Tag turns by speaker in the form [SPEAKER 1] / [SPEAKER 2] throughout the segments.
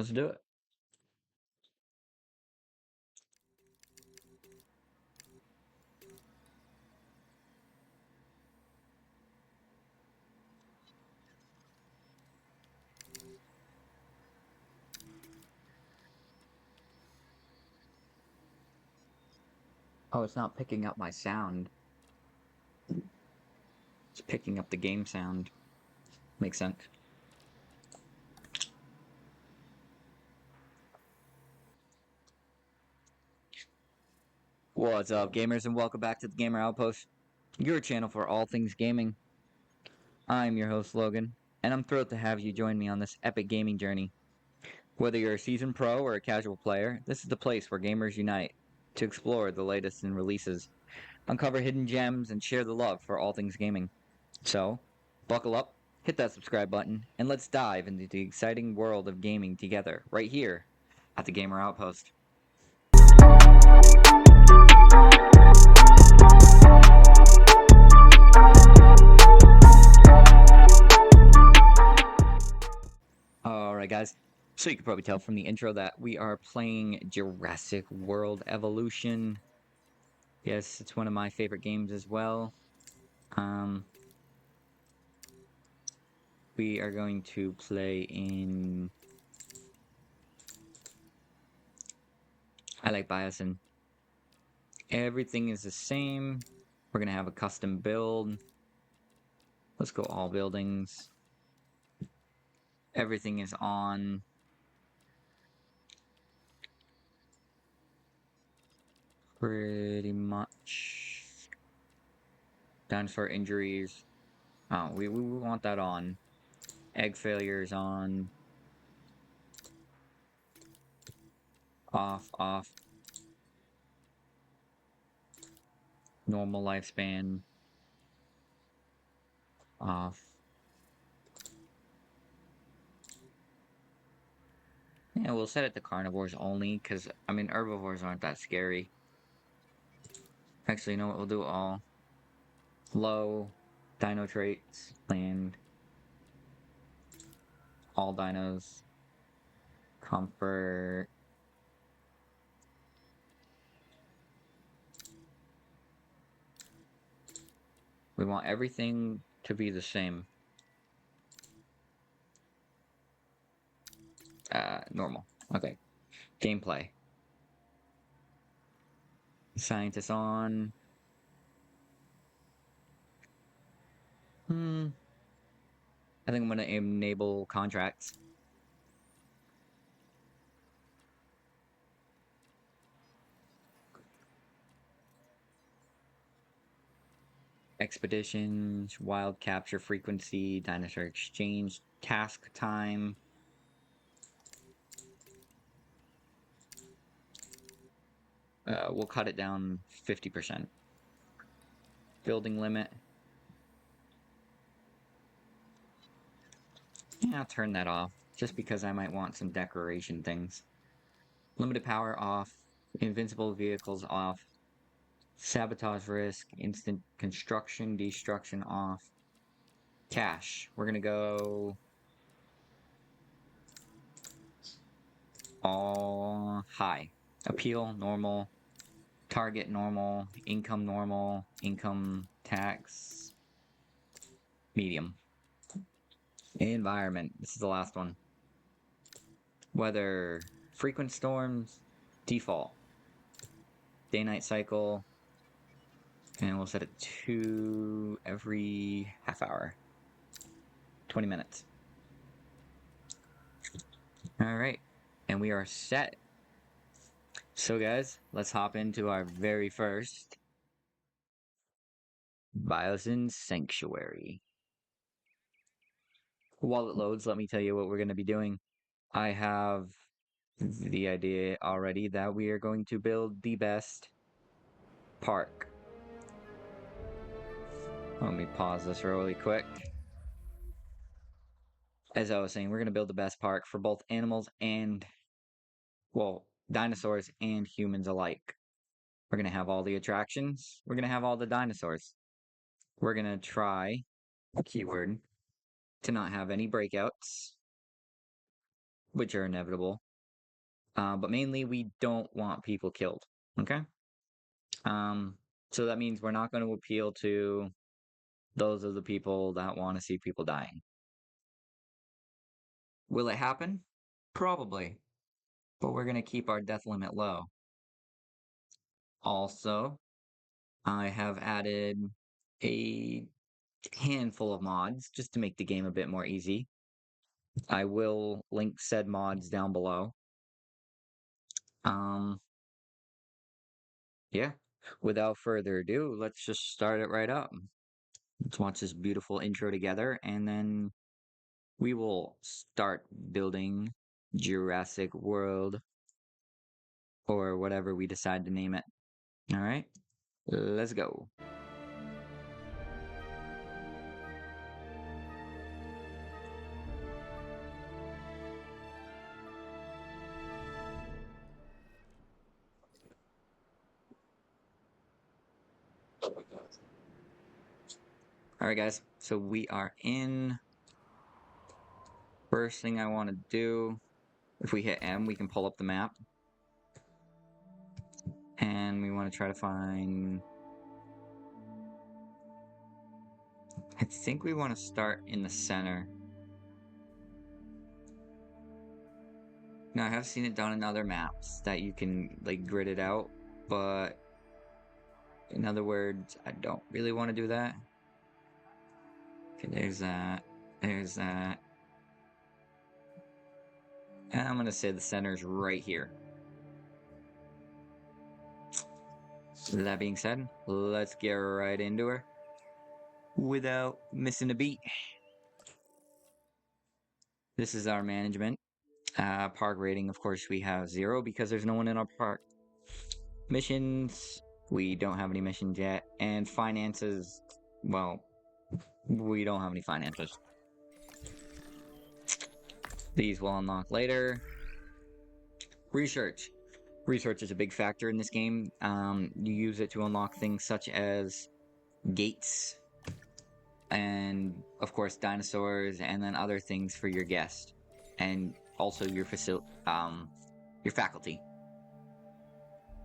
[SPEAKER 1] Let's do it. Oh, it's not picking up my sound. It's picking up the game sound. Makes sense. What's up, gamers, and welcome back to the Gamer Outpost, your channel for all things gaming. I'm your host, Logan, and I'm thrilled to have you join me on this epic gaming journey. Whether you're a seasoned pro or a casual player, this is the place where gamers unite to explore the latest in releases, uncover hidden gems, and share the love for all things gaming. So, buckle up, hit that subscribe button, and let's dive into the exciting world of gaming together, right here at the Gamer Outpost. Alright, guys. So you can probably tell from the intro that we are playing Jurassic World Evolution. Yes, it's one of my favorite games as well. We are going to play in... I like Biosin. Everything is the same. We're going to have a custom build. Let's go all buildings. Everything is on. Pretty much. Dinosaur injuries. Oh, we want that on. Egg failures on. Off, off. Normal lifespan. Off. Yeah, we'll set it to carnivores only, because, I mean, herbivores aren't that scary. Actually, you know what? We'll do all. Low. Dino traits. Land. All dinos. Comfort. We want everything to be the same. Normal. Okay. Gameplay. Scientists on. I think I'm going to enable contracts. Expeditions, wild capture frequency, dinosaur exchange, task time. We'll cut it down 50%. Building limit. Yeah, I'll turn that off, just because I might want some decoration things. Limited power off. Invincible vehicles off. Sabotage risk. Instant construction, destruction off. Cash. We're gonna go all high. Appeal, normal. Target, normal. Income tax, medium. Environment. This is the last one. Weather. Frequent storms, default. Day-night cycle. And we'll set it to every half hour. 20 minutes. Alright. And we are set. So guys, let's hop into our very first Biosin Sanctuary. While it loads, let me tell you what we're going to be doing. I have the idea already that we are going to build the best park. Let me pause this really quick. As I was saying, we're going to build the best park for both animals and, well, dinosaurs and humans alike. We're going to have all the attractions. We're going to have all the dinosaurs. We're going to try, keyword, to not have any breakouts. which are inevitable. But mainly, we don't want people killed. Okay? So that means we're not going to appeal to those of the people that want to see people dying. Will it happen? Probably. But we're going to keep our death limit low. Also, I have added a handful of mods just to make the game a bit more easy. I will link said mods down below. Yeah. Without further ado, let's just start it right up. Let's watch this beautiful intro together, and then we will start building Jurassic World, or whatever we decide to name it. All right, let's go. All right, guys, so we are in. First thing I want to do, if we hit M, we can pull up the map. And we want to try to find... I think we want to start in the center. Now, I have seen it done in other maps that you can, like, grid it out, but in other words, I don't really want to do that. Okay, there's that. There's that. And I'm going to say the center's right here. That being said, let's get right into her without missing a beat. This is our management. Park rating, of course, we have 0 because there's no one in our park. Missions, we don't have any missions yet. And finances, well, we don't have any finances. These will unlock later. Research. Research is a big factor in this game. You use it to unlock things such as gates, and of course dinosaurs, and then other things for your guest, and also your faculty.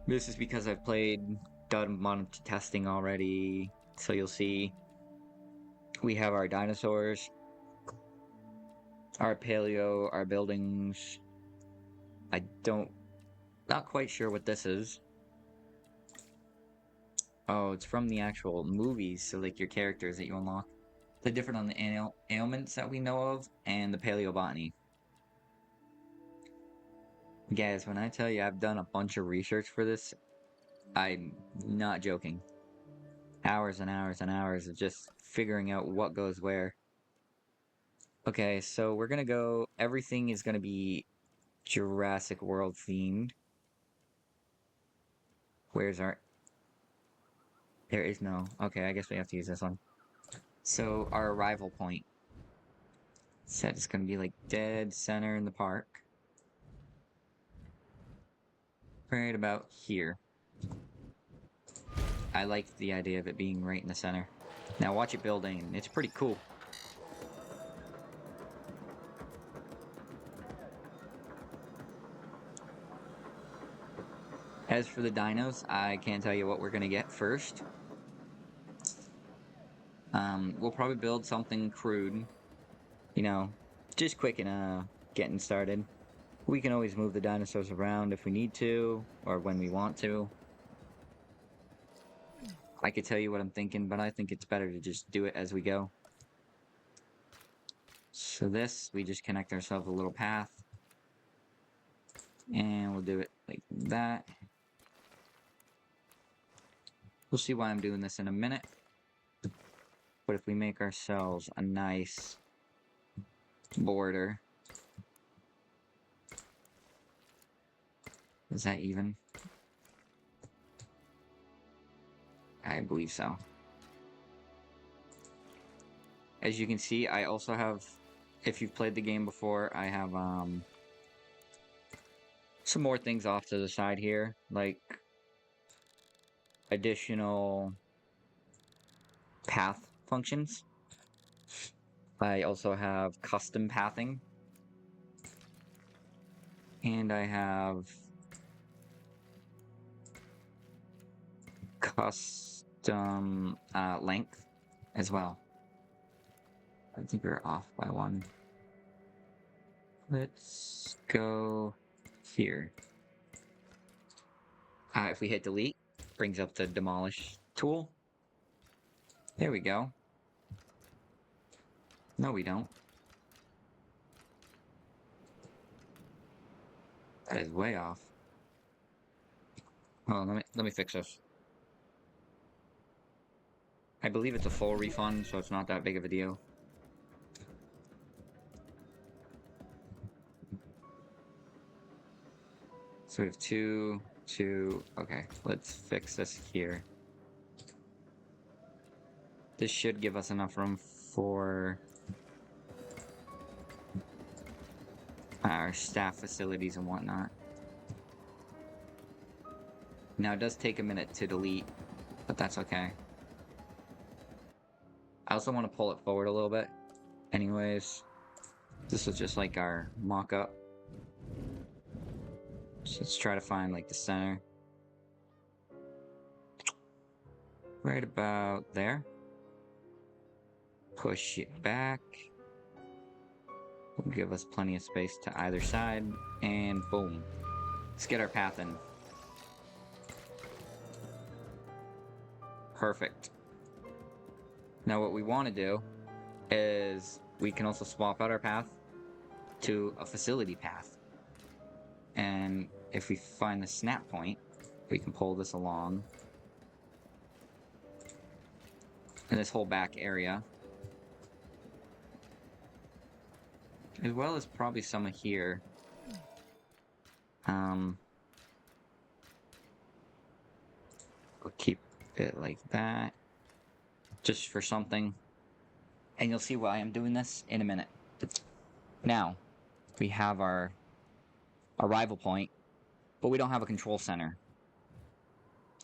[SPEAKER 1] This is because I've done a bunch of testing already, so you'll see we have our dinosaurs, our paleo, our buildings. Not quite sure what this is. Oh, it's from the actual movies, so like your characters that you unlock. They're different on the ailments that we know of, and the paleobotany. Guys, when I tell you I've done a bunch of research for this, I'm not joking. Hours and hours and hours of just figuring out what goes where. Okay, so we're gonna go, everything is gonna be Jurassic World themed. Where's our... There is no... Okay, I guess we have to use this one. So, our arrival point. Said it's gonna be like dead center in the park. Right about here. I like the idea of it being right in the center. Now watch it building. It's pretty cool. As for the dinos, I can't tell you what we're going to get first. We'll probably build something crude. You know, just quick and getting started. We can always move the dinosaurs around if we need to, or when we want to. I could tell you what I'm thinking, but I think it's better to just do it as we go. So this, we just connect ourselves a little path. And we'll do it like that. We'll see why I'm doing this in a minute. But if we make ourselves a nice border... Is that even? I believe so. As you can see, I also have, if you've played the game before, I have some more things off to the side here, like additional path functions. I also have custom pathing. And I have custom length as well. I think we're off by one. Let's go here. If we hit delete, brings up the demolish tool. There we go. No, we don't. That is way off. Oh, let me fix this. I believe it's a full refund, so it's not that big of a deal. So we have two. Okay, let's fix this here. This should give us enough room for our staff facilities and whatnot. Now, it does take a minute to delete, but that's okay. I also want to pull it forward a little bit. Anyways, this is just like our mock-up. So let's try to find like the center. Right about there. Push it back. Will give us plenty of space to either side, and boom. Let's get our path in. Perfect. Now what we want to do is we can also swap out our path to a facility path. And if we find the snap point, we can pull this along. And this whole back area. As well as probably some of here. We'll keep it like that. Just for something. And you'll see why I'm doing this in a minute. Now, we have our arrival point, but we don't have a control center.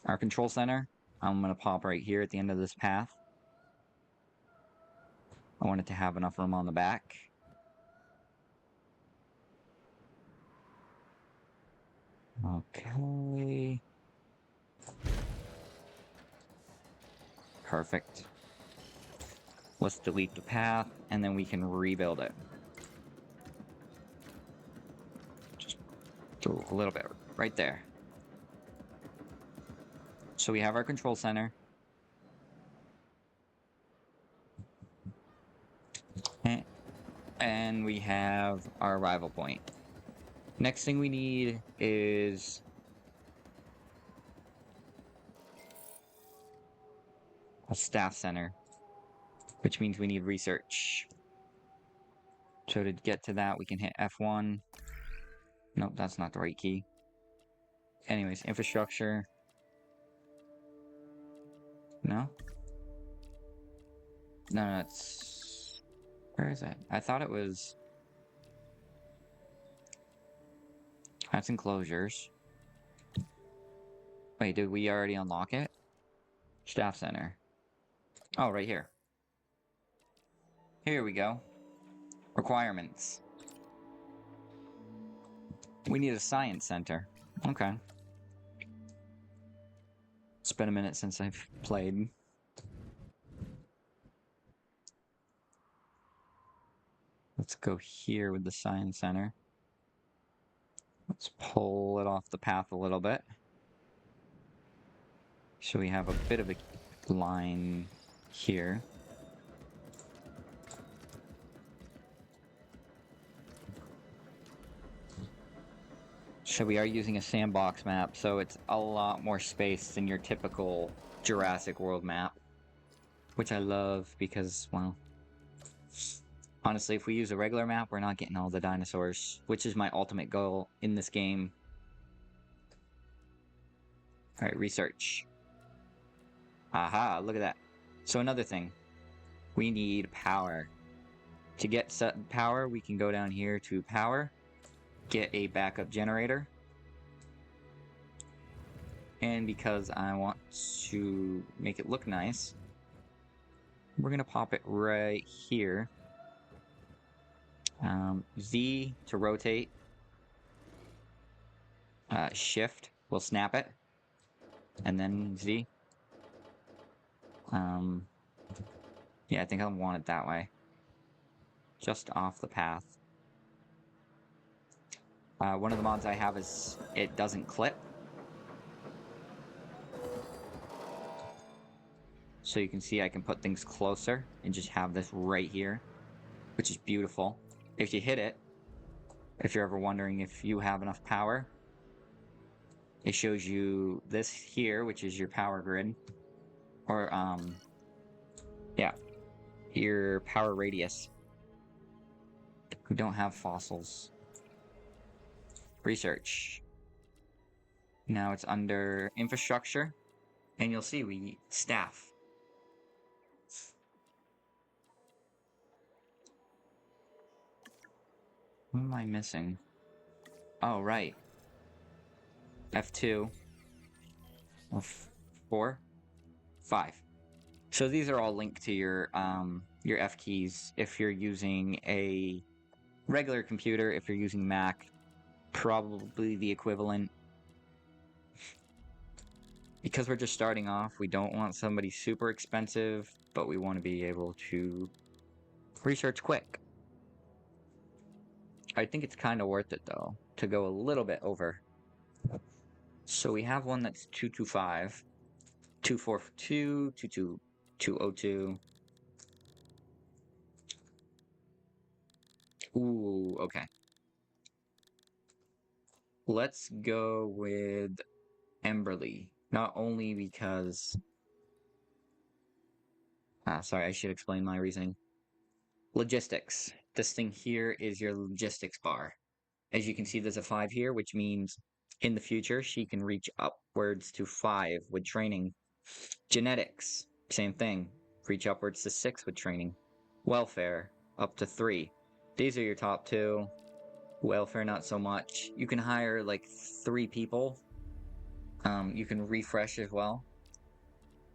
[SPEAKER 1] Our control center, I'm going to pop right here at the end of this path. I want it to have enough room on the back. Okay. Perfect. Let's delete the path, and then we can rebuild it. Just do a little bit right there. So we have our control center. And we have our arrival point. Next thing we need is a staff center, which means we need research. So to get to that, we can hit F1. Nope, that's not the right key. Anyways, infrastructure. No? No, it's... Where is it? I thought it was... That's enclosures. Wait, did we already unlock it? Staff center. Oh, right here. Here we go. Requirements. We need a science center. Okay. It's been a minute since I've played. Let's go here with the science center. Let's pull it off the path a little bit. So we have a bit of a line here. So we are using a sandbox map, so it's a lot more space than your typical Jurassic World map. Which I love because, well... Honestly, if we use a regular map, we're not getting all the dinosaurs, which is my ultimate goal in this game. Alright, research. Aha, look at that. So another thing. We need power. To get set power, we can go down here to power, get a backup generator. And because I want to make it look nice, we're going to pop it right here. Z to rotate. Shift will snap it, and then Z. Yeah, I think I want it that way. Just off the path. One of the mods I have is it doesn't clip. So you can see I can put things closer and just have this right here, which is beautiful. If you hit it, if you're ever wondering if you have enough power, it shows you this here, which is your power grid. Or, yeah, your power radius. We don't have fossils. Research. Now it's under infrastructure, and you'll see we staff. What am I missing? Oh, right. F2. 4. 5. So these are all linked to your F keys if you're using a regular computer. If you're using Mac, probably the equivalent. Because we're just starting off, we don't want somebody super expensive, but we want to be able to research quick. I think it's kind of worth it, though, to go a little bit over. So we have one that's 225, 242, 202. Ooh, okay. Let's go with Emberly. Not only because... sorry, I should explain my reasoning. Logistics. This thing here is your logistics bar. As you can see, there's a 5 here, which means in the future, she can reach upwards to 5 with training. Genetics, same thing. Reach upwards to 6 with training. Welfare, up to 3. These are your top 2. Welfare, not so much. You can hire like 3 people. You can refresh as well.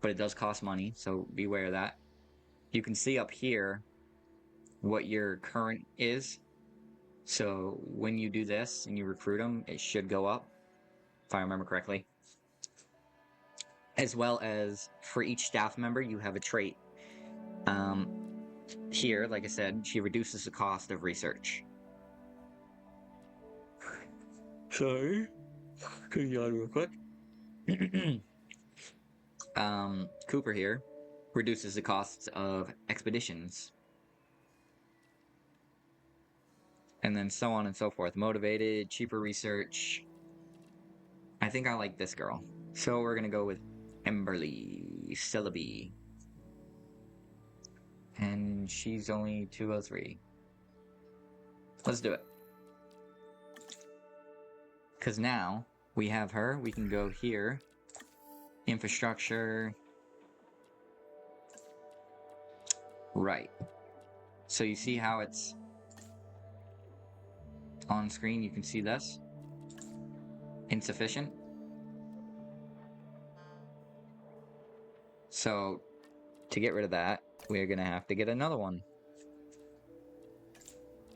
[SPEAKER 1] But it does cost money, so beware of that. You can see up here what your current is. So when you do this and you recruit them, it should go up, if I remember correctly. As well as for each staff member, you have a trait. Here, like I said, she reduces the cost of research. Sorry. Can you yawn real quick? Cooper here reduces the costs of expeditions. And then so on and so forth. Motivated, cheaper research. I think I like this girl. So we're gonna go with Emberly Celebi. And she's only 203. Let's do it. Because now we have her. We can go here. Infrastructure. Right. So you see how it's on screen? You can see this. Insufficient. So to get rid of that, we're going to have to get another one.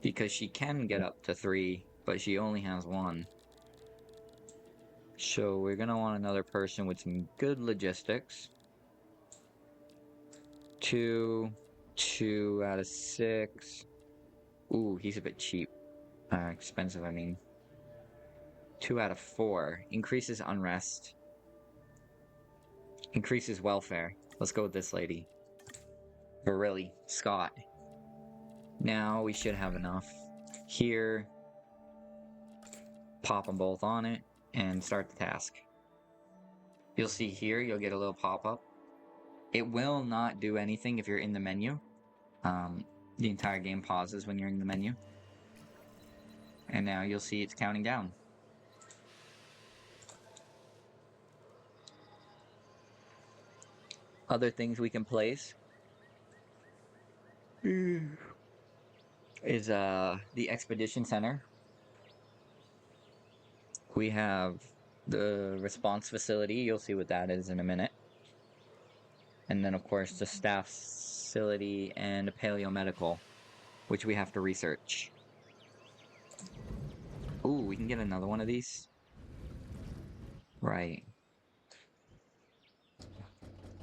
[SPEAKER 1] Because she can get up to 3, but she only has 1. So we're going to want another person with some good logistics. 2 out of 6. Ooh, he's a bit cheap. Expensive, I mean. 2 out of 4. Increases unrest. Increases welfare. Let's go with this lady. Or really, Scott. Now we should have enough. Here. Pop them both on it. And start the task. You'll see here, you'll get a little pop-up. It will not do anything if you're in the menu. The entire game pauses when you're in the menu. And now you'll see it's counting down. Other things we can place is the Expedition Center. We have the response facility. You'll see what that is in a minute. And then, of course, the staff facility and paleomedical, which we have to research. Ooh, we can get another one of these. Right.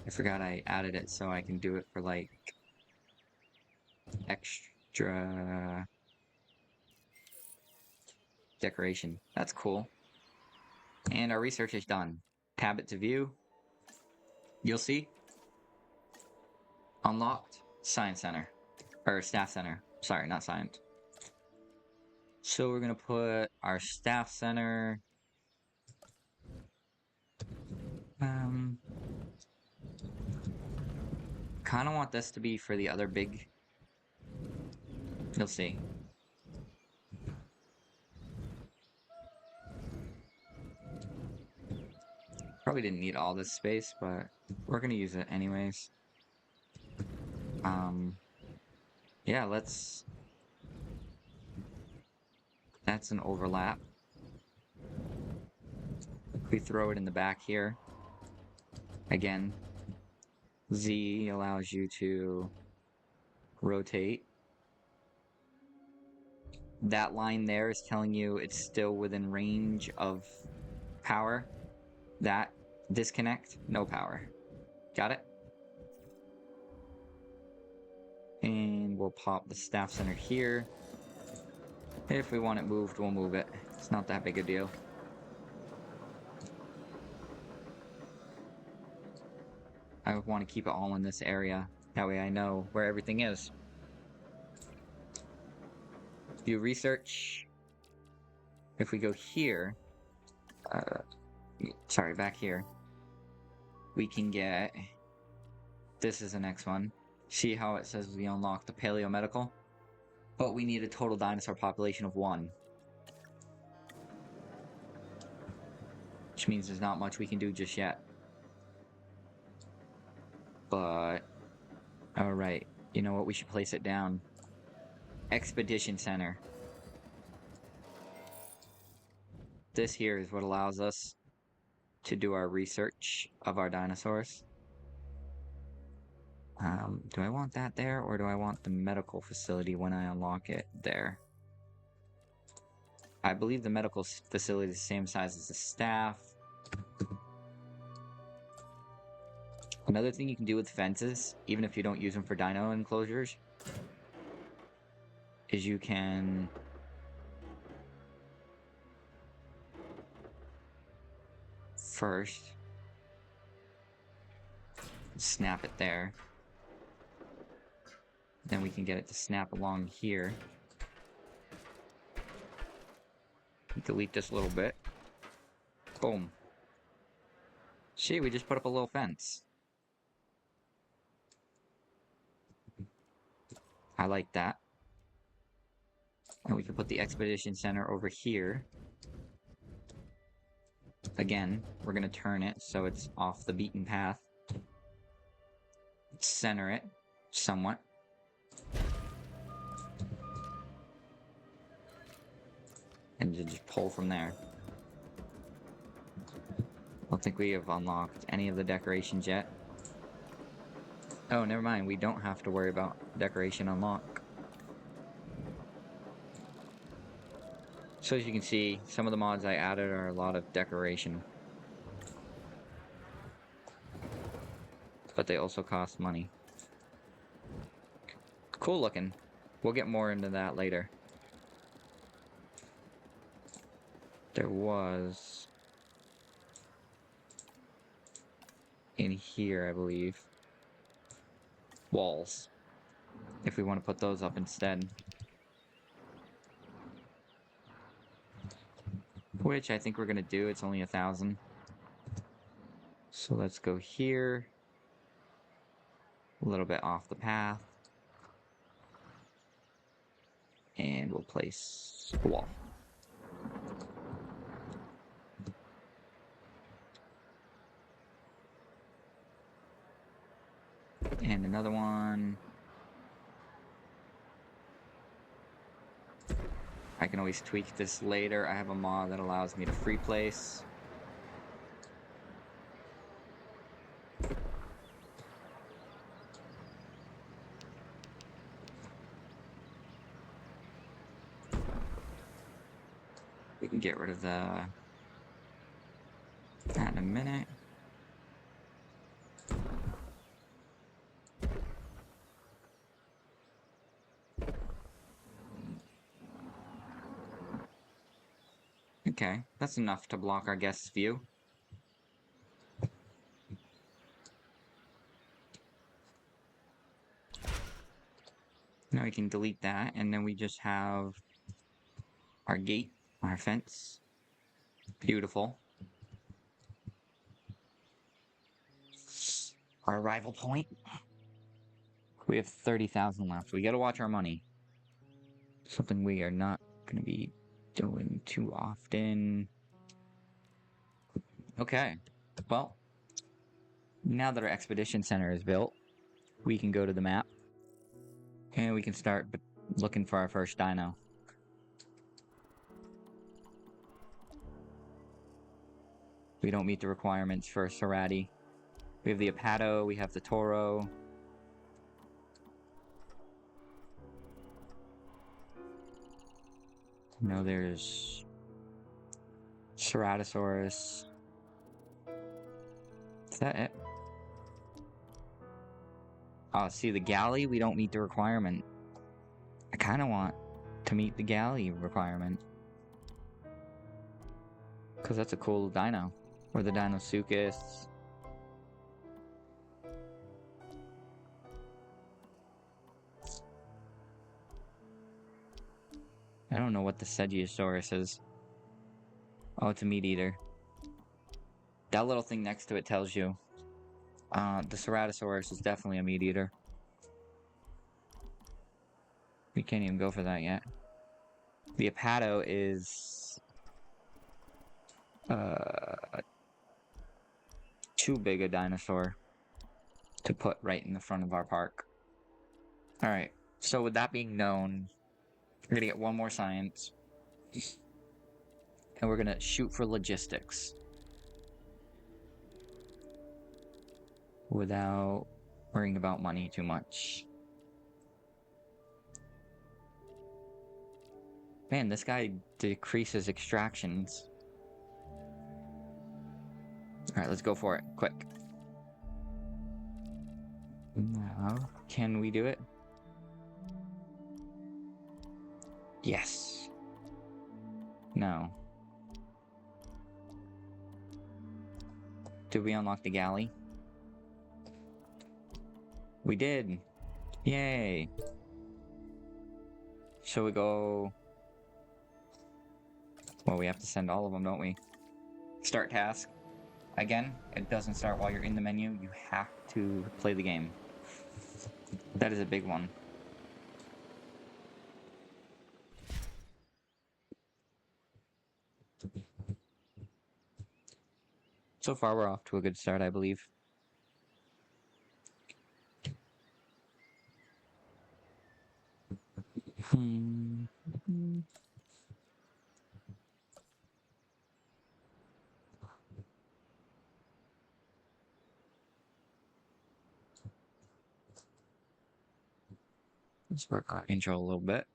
[SPEAKER 1] I forgot I added it so I can do it for like extra decoration. That's cool. And our research is done. Tab it to view. You'll see. Unlocked Science Center. Or Staff Center. Sorry, not Science. So we're going to put our Staff Center. Kind of want this to be for the other big. You'll see. Probably didn't need all this space, but we're going to use it anyways. Yeah, let's... That's an overlap. We throw it in the back here. Again, Z allows you to rotate. That line there is telling you it's still within range of power. That disconnect, no power. Got it? And we'll pop the staff center here. If we want it moved, we'll move it. It's not that big a deal. I want to keep it all in this area. That way I know where everything is. View research. If we go here, sorry, back here, we can get, this is the next one. See how it says we unlocked the paleomedical? But we need a total dinosaur population of 1. Which means there's not much we can do just yet. But, alright, you know what, we should place it down. Expedition Center. This here is what allows us to do our research of our dinosaurs. Do I want that there, or do I want the medical facility when I unlock it there? I believe the medical facility is the same size as the staff. Another thing you can do with fences, even if you don't use them for dino enclosures, is you can first snap it there. Then we can get it to snap along here. Delete this a little bit. Boom. See, we just put up a little fence. I like that. And we can put the Expedition Center over here. Again, we're going to turn it so it's off the beaten path. Center it somewhat. And just pull from there. I don't think we have unlocked any of the decorations yet. Oh, never mind. We don't have to worry about decoration unlock. So as you can see, some of the mods I added are a lot of decoration. But they also cost money. Cool looking. We'll get more into that later. There was... in here, I believe. Walls. If we want to put those up instead. Which I think we're going to do. It's only 1,000. So let's go here. A little bit off the path. And we'll place a wall. And another one. I can always tweak this later. I have a mod that allows me to free place. We can get rid of the Not in a minute. Okay, that's enough to block our guest's view. Now we can delete that, and then we just have our gate, our fence. Beautiful. Our arrival point. We have 30,000 left. We gotta watch our money. Something we are not gonna be doing too often. Okay, well, now that our expedition center is built, we can go to the map and we can start looking for our first dino. We don't meet the requirements for a Cerati. We have the Apato, we have the Toro. No, there's Ceratosaurus. Is that it? Oh, see, the galley, we don't meet the requirement. I kind of want to meet the galley requirement. Because that's a cool dino. Or the Dinosuchus. I don't know what the Sedgiosaurus is. Oh, it's a meat eater. That little thing next to it tells you. The Ceratosaurus is definitely a meat eater. We can't even go for that yet. The Apato is too big a dinosaur to put right in the front of our park. Alright, so with that being known, we're gonna get one more science. And we're gonna shoot for logistics. Without worrying about money too much. Man, this guy decreases extractions. Alright, let's go for it. Quick. Now, can we do it? Yes. No. Did we unlock the galley? We did. Yay. So we go... Well, we have to send all of them, don't we? Start task. Again, it doesn't start while you're in the menu. You have to play the game. That is a big one. So far, we're off to a good start, I believe. Let's work on intro a little bit.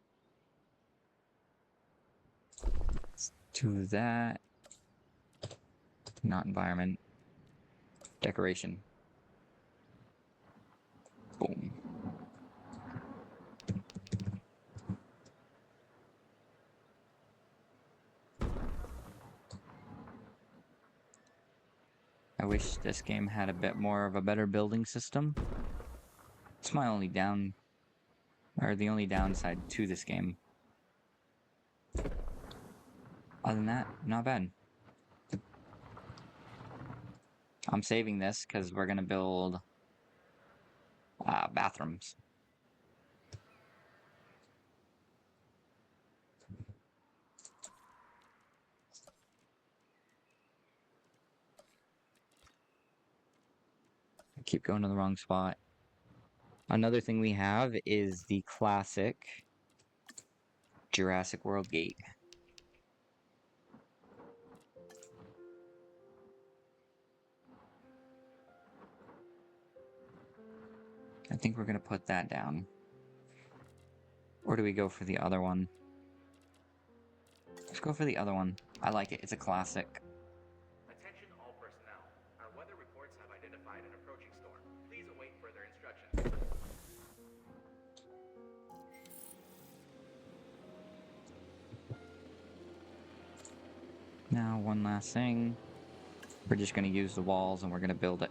[SPEAKER 1] Let's do that. Not environment. Decoration. Boom. I wish this game had a bit more of a better building system. It's my only the only downside to this game. Other than that, not bad. I'm saving this because we're gonna build bathrooms. I keep going to the wrong spot. Another thing we have is the classic Jurassic World gate. I think we're gonna put that down. Or do we go for the other one? Let's go for the other one. I like it. It's a classic.
[SPEAKER 2] Attention all
[SPEAKER 1] Now, one last thing. We're just going to use the walls and we're going to build it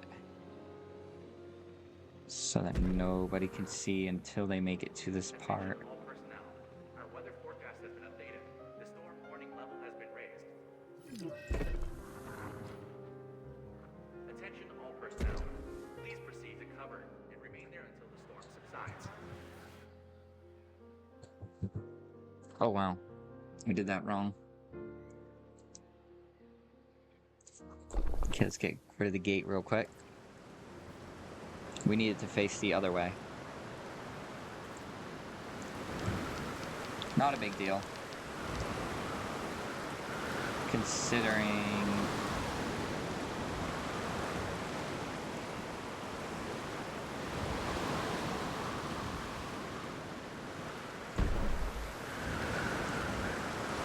[SPEAKER 1] so that nobody can see until they make it to this part.
[SPEAKER 2] All personnel. Our weather forecast has been updated. The storm warning level has been raised. Attention all personnel. Please proceed to cover and remain there until the storm subsides.
[SPEAKER 1] Oh wow, we did that wrong. Okay, let's get rid of the gate real quick. We need it to face the other way. Not a big deal. Considering...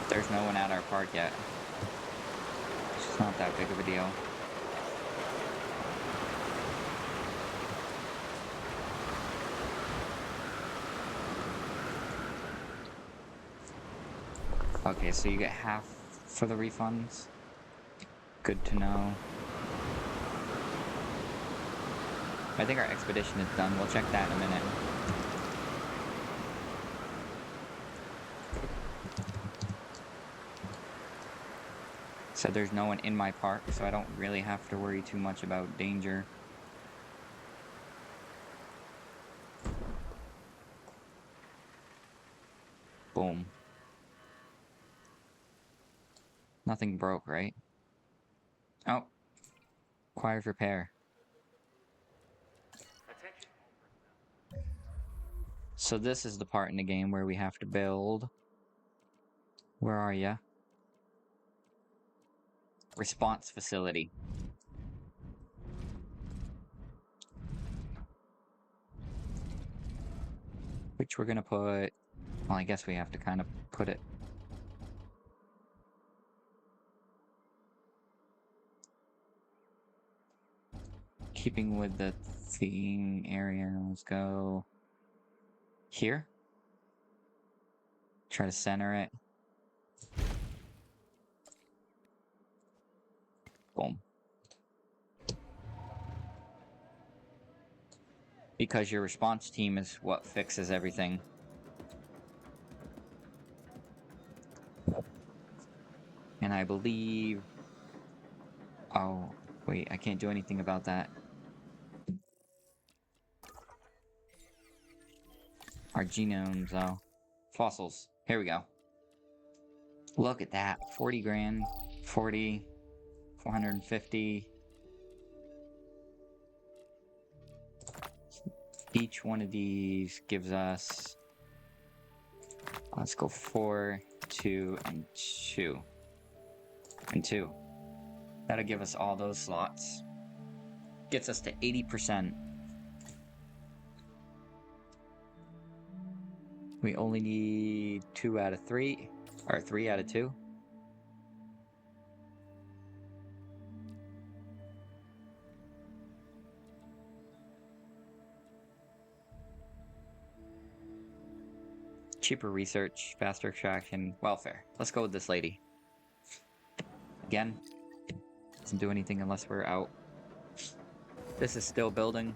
[SPEAKER 1] there's no one at our park yet. It's not that big of a deal. Okay, so you get half for the refunds. Good to know. I think our expedition is done. We'll check that in a minute. So there's no one in my park, so I don't really have to worry too much about danger. Boom. Nothing broke, right? Oh. Requires repair.
[SPEAKER 2] Attention.
[SPEAKER 1] So this is the part in the game where we have to build. Where are ya? Response facility. Which we're gonna put... well, I guess we have to kind of put it... keeping with the theme area, let's go... here? Try to center it. Boom. Because your response team is what fixes everything. And I believe... oh, wait, I can't do anything about that. Our genomes, though. Fossils. Here we go. Look at that. 40 grand. 40. 450. Each one of these gives us... let's go 4, 2, and 2. And 2. That'll give us all those slots. Gets us to 80%. We only need 2 out of 3. Or 3 out of 2. Cheaper research, faster extraction, welfare. Let's go with this lady. Again, doesn't do anything unless we're out. This is still building.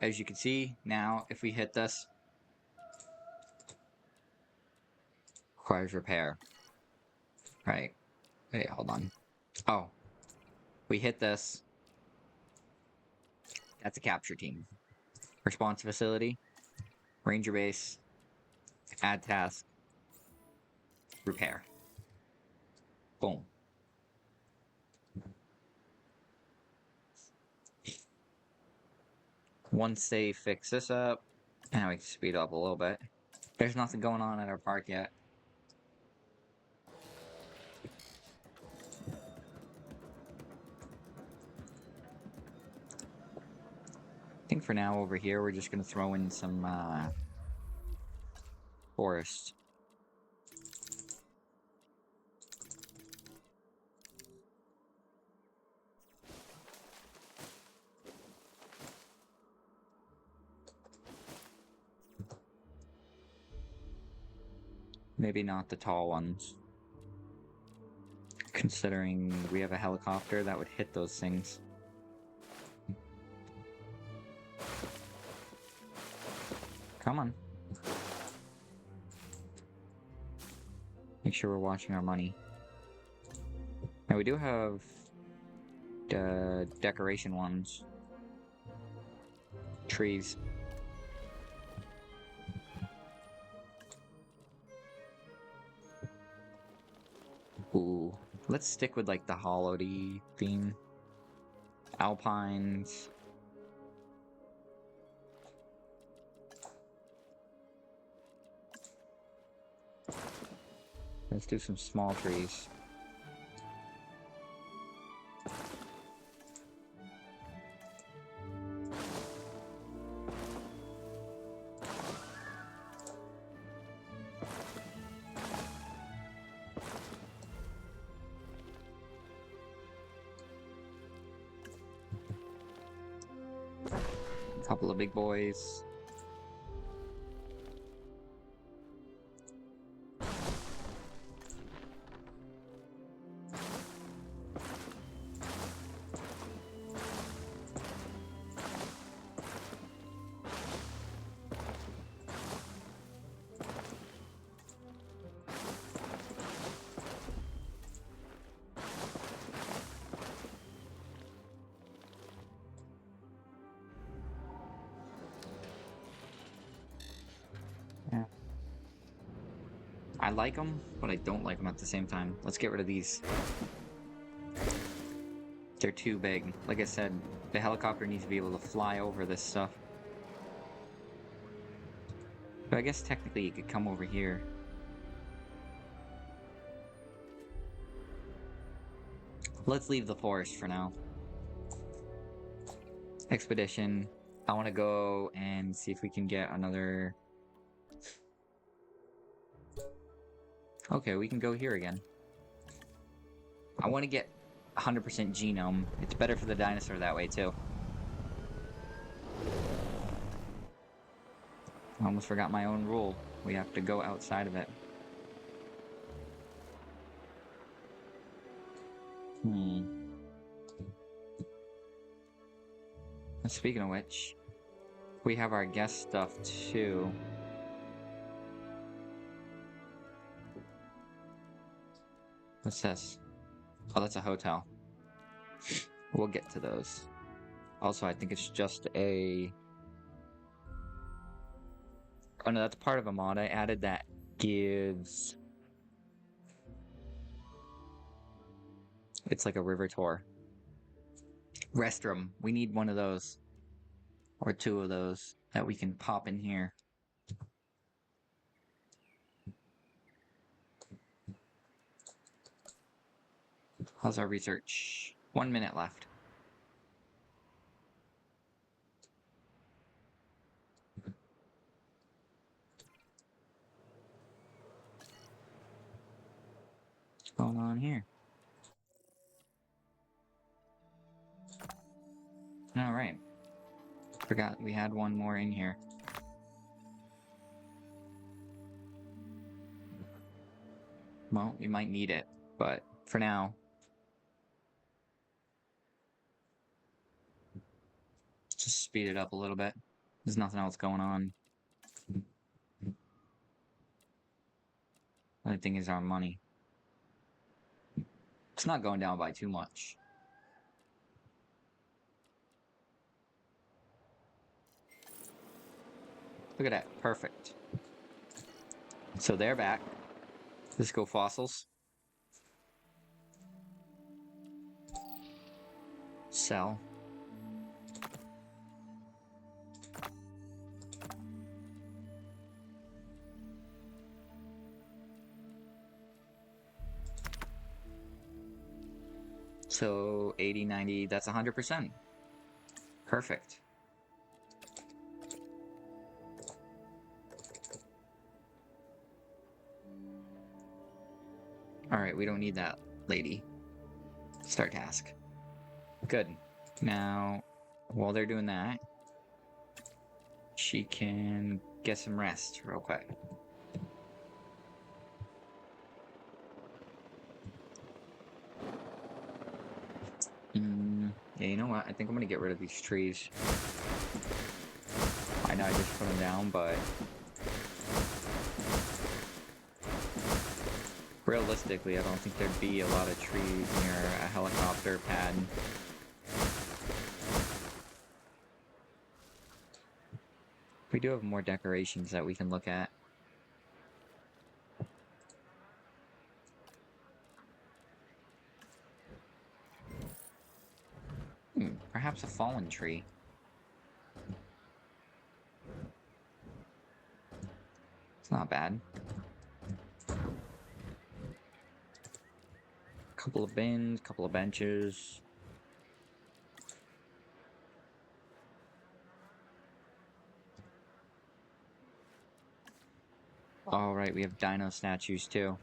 [SPEAKER 1] As you can see, now if we hit this, requires repair. Right. Wait, hold on. Oh. We hit this. That's a capture team. Response facility. Ranger base. Add task. Repair. Boom. Once they fix this up, now we can speed up a little bit. There's nothing going on at our park yet. I think for now over here we're just going to throw in some forest. Maybe not the tall ones. Considering we have a helicopter that would hit those things. Come on. Make sure we're watching our money. Now we do have decoration ones. Trees. Ooh. Let's stick with like the holiday theme. Alpines. Let's do some small trees. A couple of big boys. Yeah. I like them, but I don't like them at the same time. Let's get rid of these. They're too big. Like I said, the helicopter needs to be able to fly over this stuff. But I guess technically it could come over here. Let's leave the forest for now. Expedition. I want to go and see if we can get another... Okay, we can go here again. I want to get 100% genome. It's better for the dinosaur that way, too. I almost forgot my own rule. We have to go outside of it. Speaking of which, we have our guest stuff, too. What's this? Oh, that's a hotel. We'll get to those. Also, I think it's just a... Oh no, that's part of a mod I added that gives... It's like a river tour. Restroom. We need one of those. Or two of those that we can pop in here. How's our research? 1 minute left. What's going on here? Alright. Forgot we had one more in here. Well, we might need it, but for now... Just speed it up a little bit. There's nothing else going on. The only thing is our money. It's not going down by too much. Look at that. Perfect. So they're back. Let's go fossils. Sell. So 80, 90, that's 100%. Perfect. Alright, we don't need that lady. Start task. Good. Now, while they're doing that, she can get some rest real quick. what? I think I'm gonna get rid of these trees. I know I just put them down, but realistically, I don't think there'd be a lot of trees near a helicopter pad. We do have more decorations that we can look at. Perhaps a fallen tree. It's not bad. Couple of bins, couple of benches. Alright, we have dino statues too.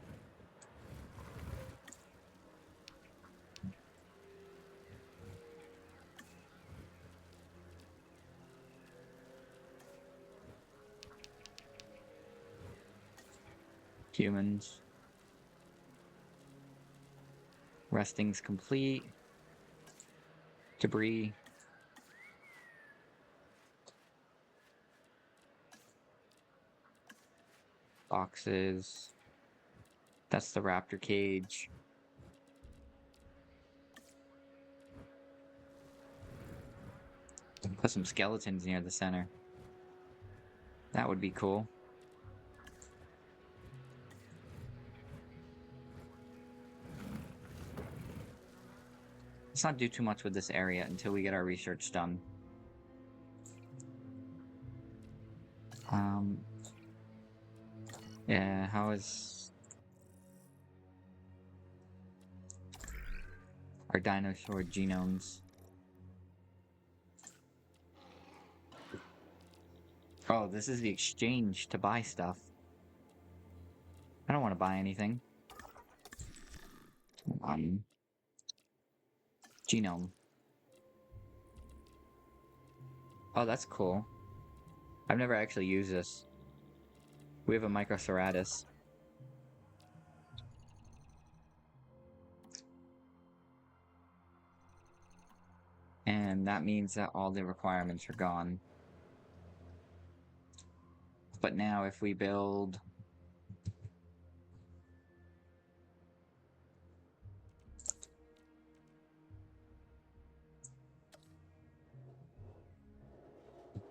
[SPEAKER 1] Humans. Resting's complete. Debris. Boxes. That's the raptor cage. Put some skeletons near the center. That would be cool. Let's not do too much with this area until we get our research done. Yeah, how is our dinosaur genomes? Oh, this is the exchange to buy stuff. I don't want to buy anything. Genome. Oh, that's cool. I've never actually used this. We have a Microceratus. And that means that all the requirements are gone. But now if we build...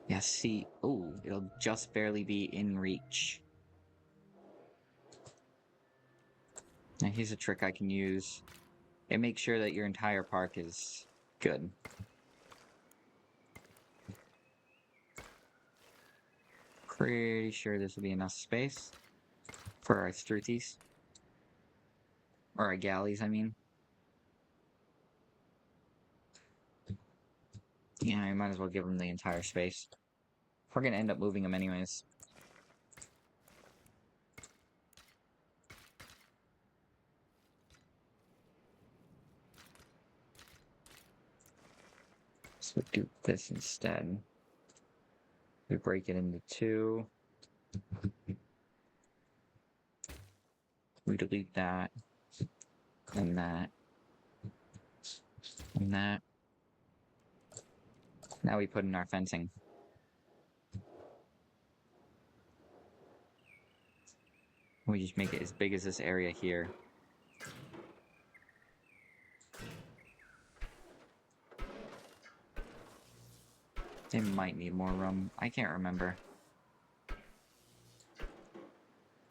[SPEAKER 1] Yeah, see... Ooh, it'll just barely be in reach. Now here's a trick I can use. It makes sure that your entire park is good. Pretty sure this will be enough space for our struthies. Or our galleys, I mean. Yeah, I might as well give them the entire space. We're gonna end up moving them anyways. So do this instead. We break it into two. We delete that. And that. And that. Now we put in our fencing. We just make it as big as this area here. They might need more room. I can't remember.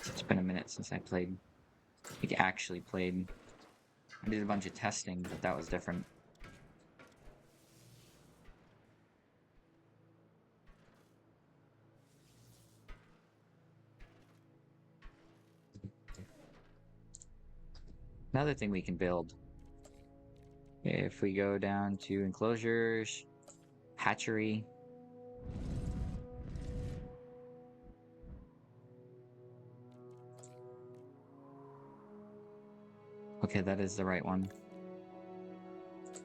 [SPEAKER 1] It's been a minute since I played. Like, actually played. I did a bunch of testing, but that was different. Another thing we can build. If we go down to enclosures, hatchery. Okay, that is the right one.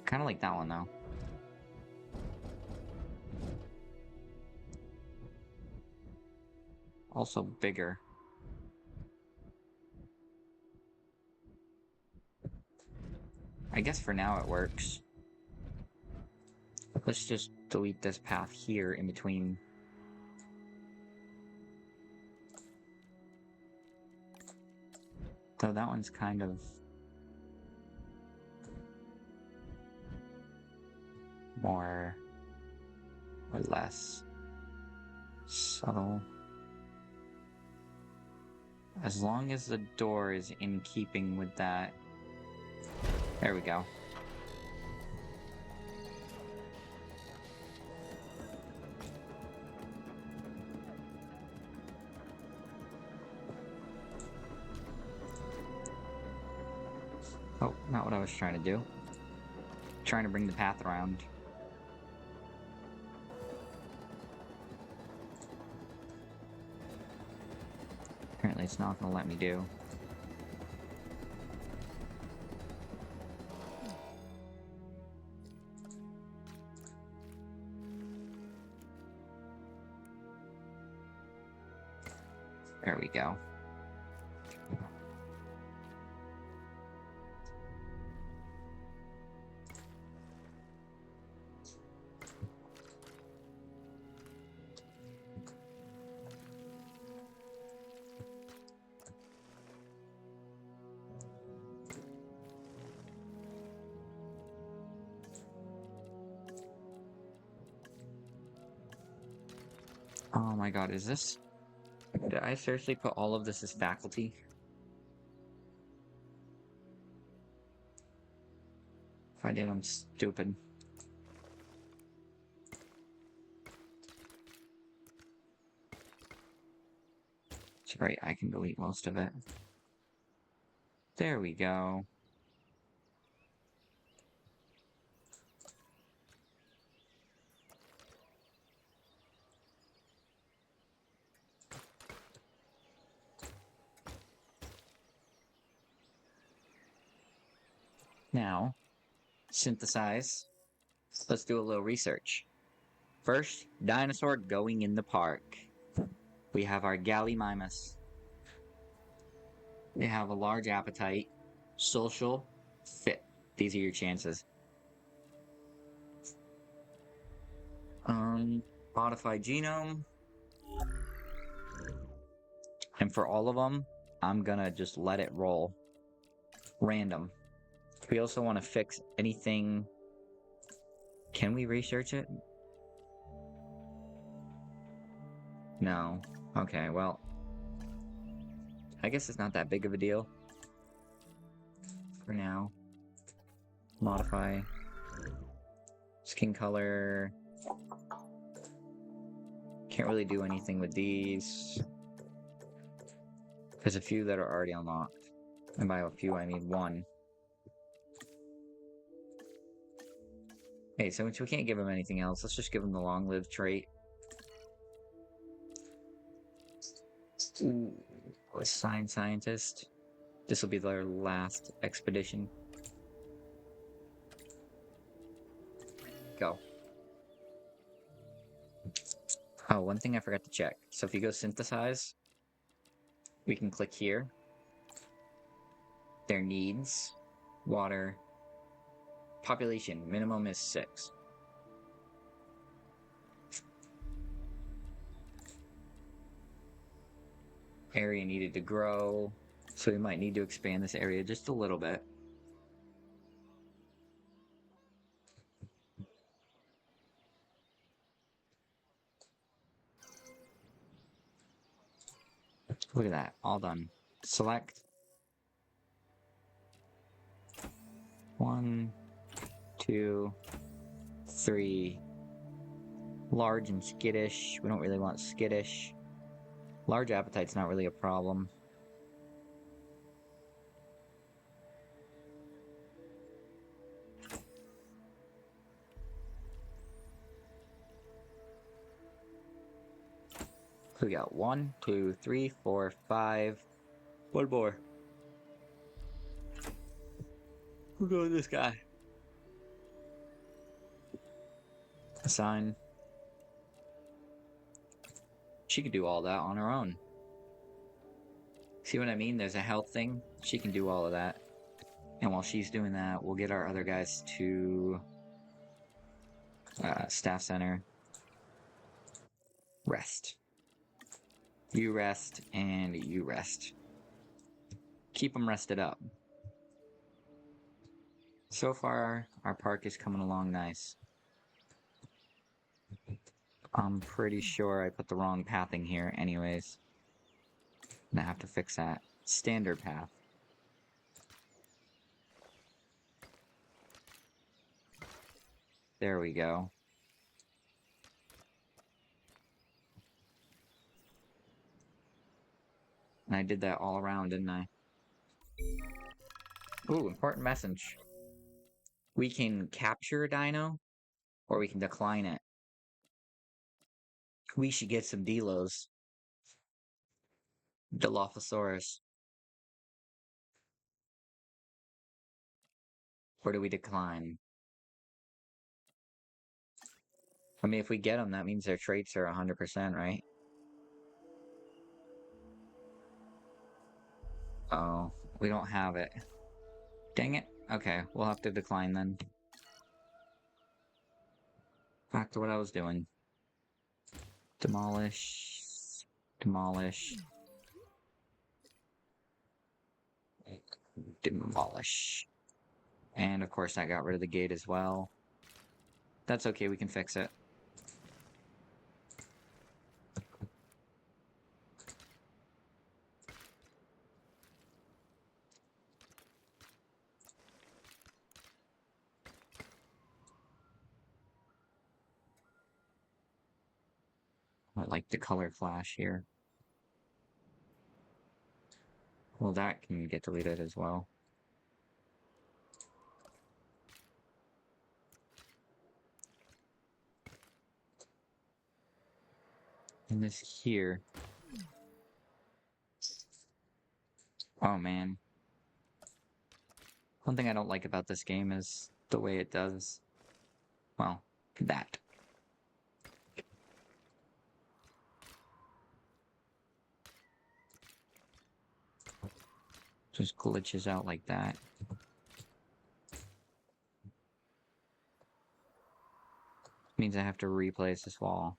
[SPEAKER 1] Kind of like that one, though. Also bigger. I guess for now it works. Let's just delete this path here in between. So that one's kind of more or less subtle. As long as the door is in keeping with that. There we go. Oh, not what I was trying to do. Trying to bring the path around. Apparently it's not going to let me do. There we go. Oh my god, is this... Did I seriously put all of this as faculty? If I did, I'm stupid. It's right, I can delete most of it. There we go. Now, synthesize. Let's do a little research. First, dinosaur going in the park. We have our Gallimimus. They have a large appetite, social, fit. These are your chances. Modify genome. And for all of them, I'm gonna just let it roll. Random. We also want to fix anything. Can we research it? No. Okay, well. I guess it's not that big of a deal. For now. Modify. Skin color. Can't really do anything with these. There's a few that are already unlocked. And by a few, I mean one. Hey, so we can't give him anything else. Let's just give him the long-lived trait. Ooh, Sign scientist. This will be their last expedition. Go. Oh, one thing I forgot to check. So if you go synthesize, we can click here. Their needs, water, population, minimum is 6. Area needed to grow, so we might need to expand this area just a little bit. Look at that, all done. Select. 1, 2, 3. Large and skittish. We don't really want skittish. Large appetite's not really a problem. So we got 1, 2, 3, 4, 5. One more. We'll go with this guy. Assign. She could do all that on her own. See what I mean? There's a health thing. She can do all of that. And while she's doing that, we'll get our other guys to Staff center. Rest. You rest, and you rest. Keep them rested up. So far, our park is coming along nice. I'm pretty sure I put the wrong pathing here anyways. And I have to fix that. Standard path. There we go. And I did that all around, didn't I? Ooh, important message. We can capture a dino, or we can decline it. We should get some Delos. Dilophosaurus. Or do we decline? I mean, if we get them, that means their traits are 100%, right? Oh, we don't have it. Dang it. Okay, we'll have to decline then. Back to what I was doing. Demolish. Demolish. Demolish. And of course I got rid of the gate as well. That's okay, we can fix it. I like the color flash here. Well, that can get deleted as well. And this here. Oh man. One thing I don't like about this game is the way it does, well, that. Just glitches out like that. Means I have to replace this wall.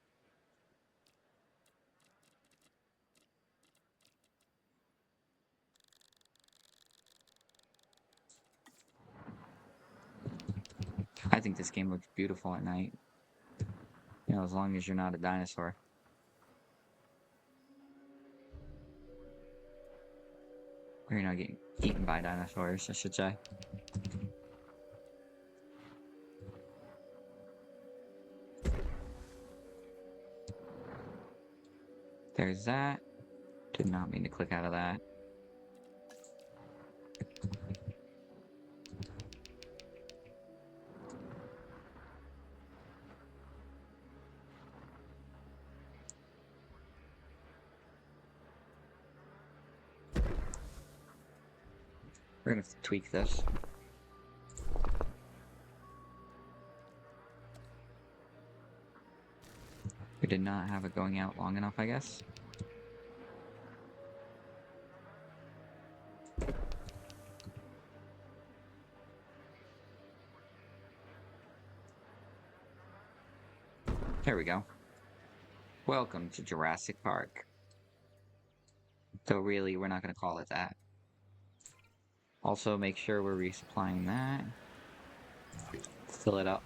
[SPEAKER 1] I think this game looks beautiful at night. You know, as long as you're not a dinosaur. Or you're not getting eaten by dinosaurs, I should say. There's that. Did not mean to click out of that. We're gonna tweak this. We did not have it going out long enough, I guess. There we go. Welcome to Jurassic Park. Though really, we're not going to call it that. Also, make sure we're resupplying that. Fill it up.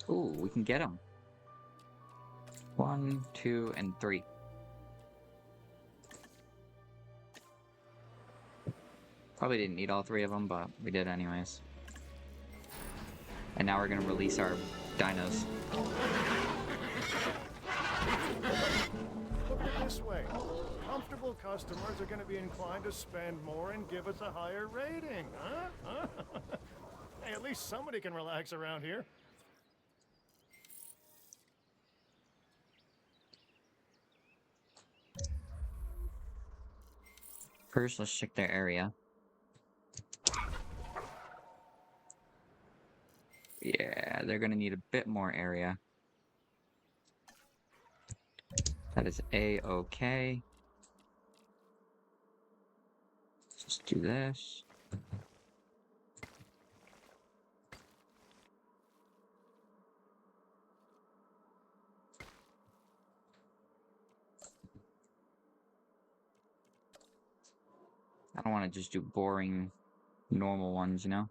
[SPEAKER 1] Ooh, we can get them. 1, 2, and 3. Probably didn't need all 3 of them, but we did anyways. And now we're gonna release our dinos.
[SPEAKER 3] Look at it this way. Comfortable customers are going to be inclined to spend more and give us a higher rating, huh? Hey, at least somebody can relax around here.
[SPEAKER 1] First, let's check their area. Yeah, they're gonna need a bit more area. That is A-okay. Let's do this. I don't want to just do boring, normal ones, you know?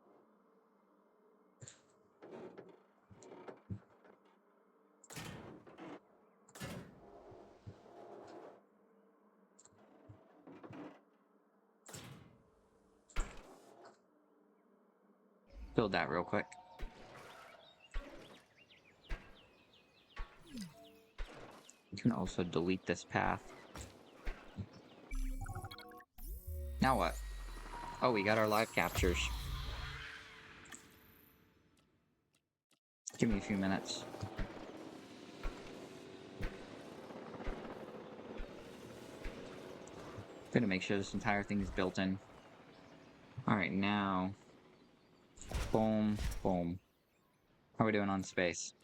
[SPEAKER 1] Build that real quick. You can also delete this path. Now what? Oh, we got our live captures. Give me a few minutes. Gonna make sure this entire thing is built in. Alright, now. Boom, boom. How are we doing on space?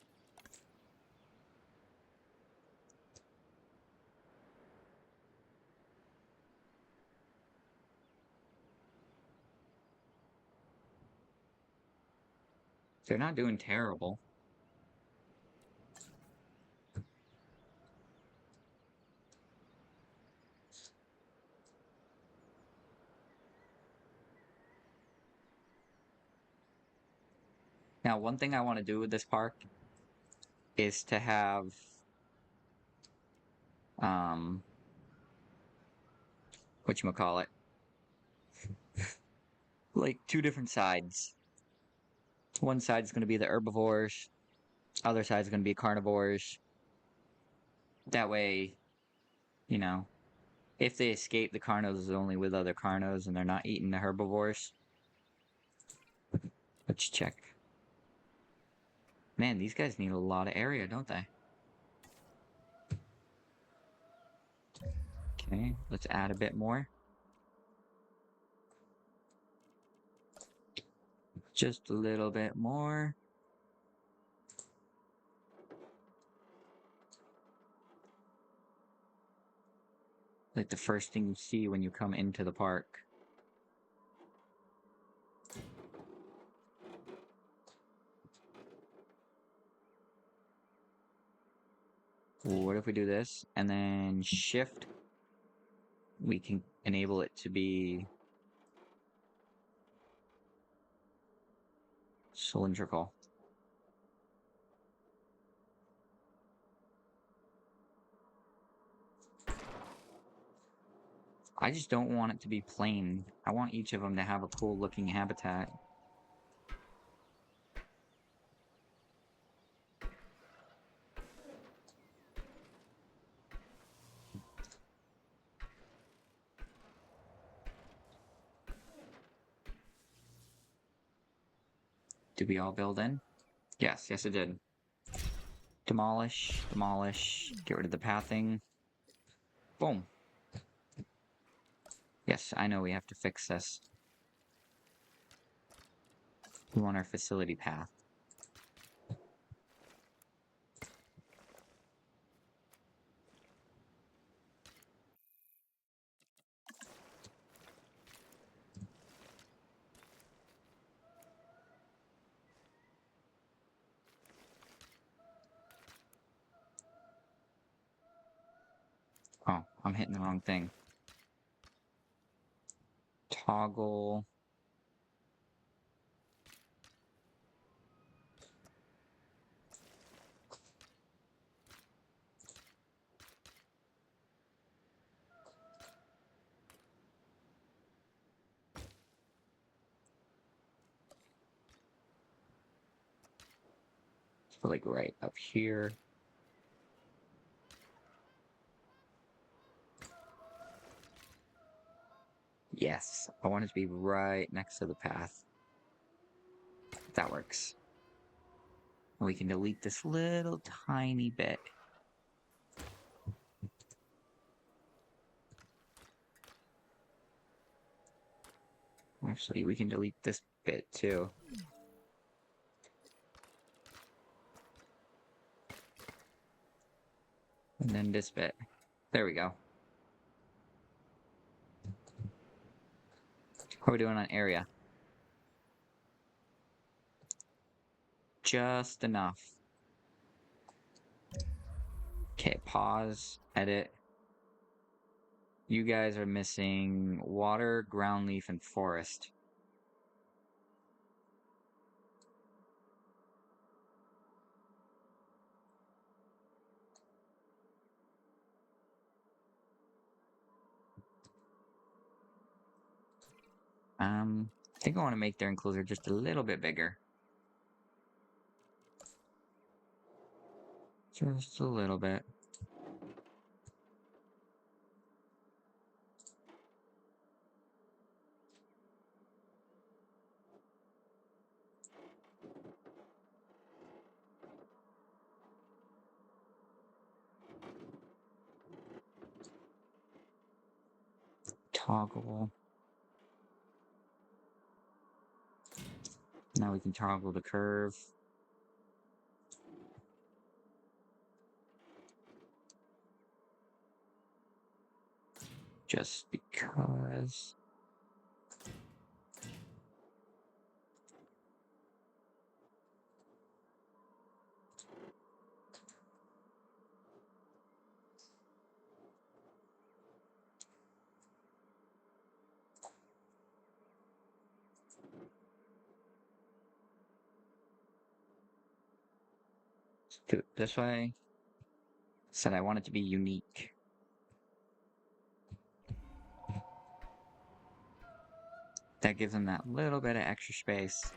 [SPEAKER 1] They're not doing terrible. Now, one thing I want to do with this park is to have whatchamacallit, like 2 different sides. One side's going to be the herbivores, other side's going to be carnivores. That way, you know, if they escape, the carnos is only with other carnos and they're not eating the herbivores. Let's check. Man, these guys need a lot of area, don't they? Okay, let's add a bit more. Just a little bit more. Like the first thing you see when you come into the park. What if we do this and then shift? We can enable it to be cylindrical. I just don't want it to be plain. I want each of them to have a cool looking habitat. Did we all build in? Yes, it did. Demolish, demolish, get rid of the pathing. Boom. Yes, I know we have to fix this. We want our facility path. Oh, I'm hitting the wrong thing. Toggle. So like right up here. Yes, I want it to be right next to the path. That works. We can delete this little tiny bit. Actually, we can delete this bit too. And then this bit. There we go. How are we doing on area? Just enough. Okay, pause, edit. You guys are missing water, ground leaf, and forest. I think I want to make their enclosure just a little bit bigger. Just a little bit. Toggle. Now we can toggle the curve. Just because. Let's do it this way. Said I want it to be unique. That gives them that little bit of extra space.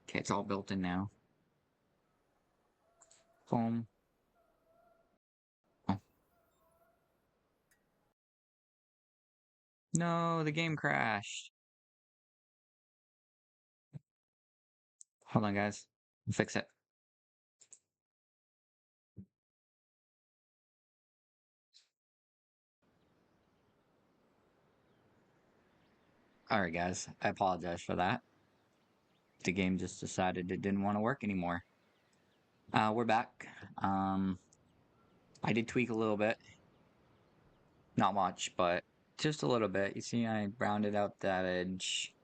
[SPEAKER 1] Okay, it's all built in now. Boom. Oh. No, the game crashed. Hold on, guys. We'll fix it. Alright, guys. I apologize for that. The game just decided it didn't want to work anymore. We're back. I did tweak a little bit. Not much, but just a little bit. You see, I rounded out that edge.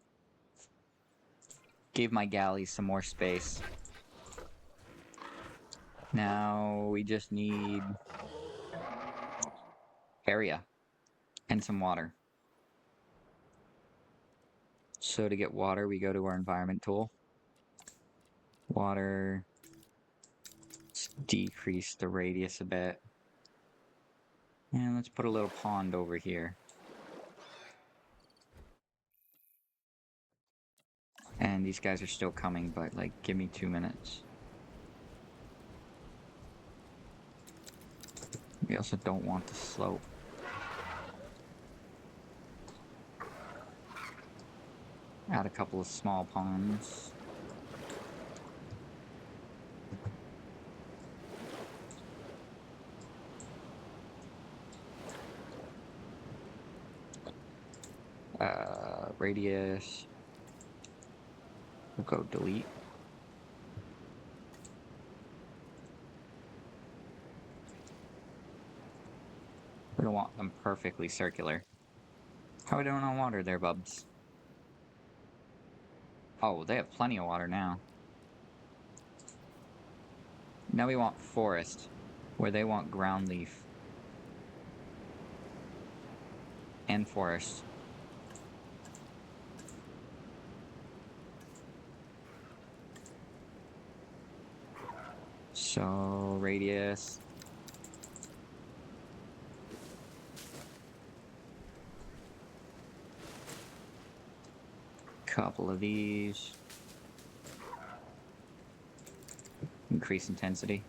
[SPEAKER 1] Gave my galley some more space. Now we just need area and some water. So to get water, we go to our environment tool. Water. Let's decrease the radius a bit. And let's put a little pond over here. And these guys are still coming, but like, give me 2 minutes. We also don't want the slope. Add a couple of small ponds. Radius. We'll go delete. We don't want them perfectly circular. How are we doing on water there, bubs? Oh, they have plenty of water now. Now we want forest, where they want ground leaf. And forest. So, radius. Couple of these. Increase intensity.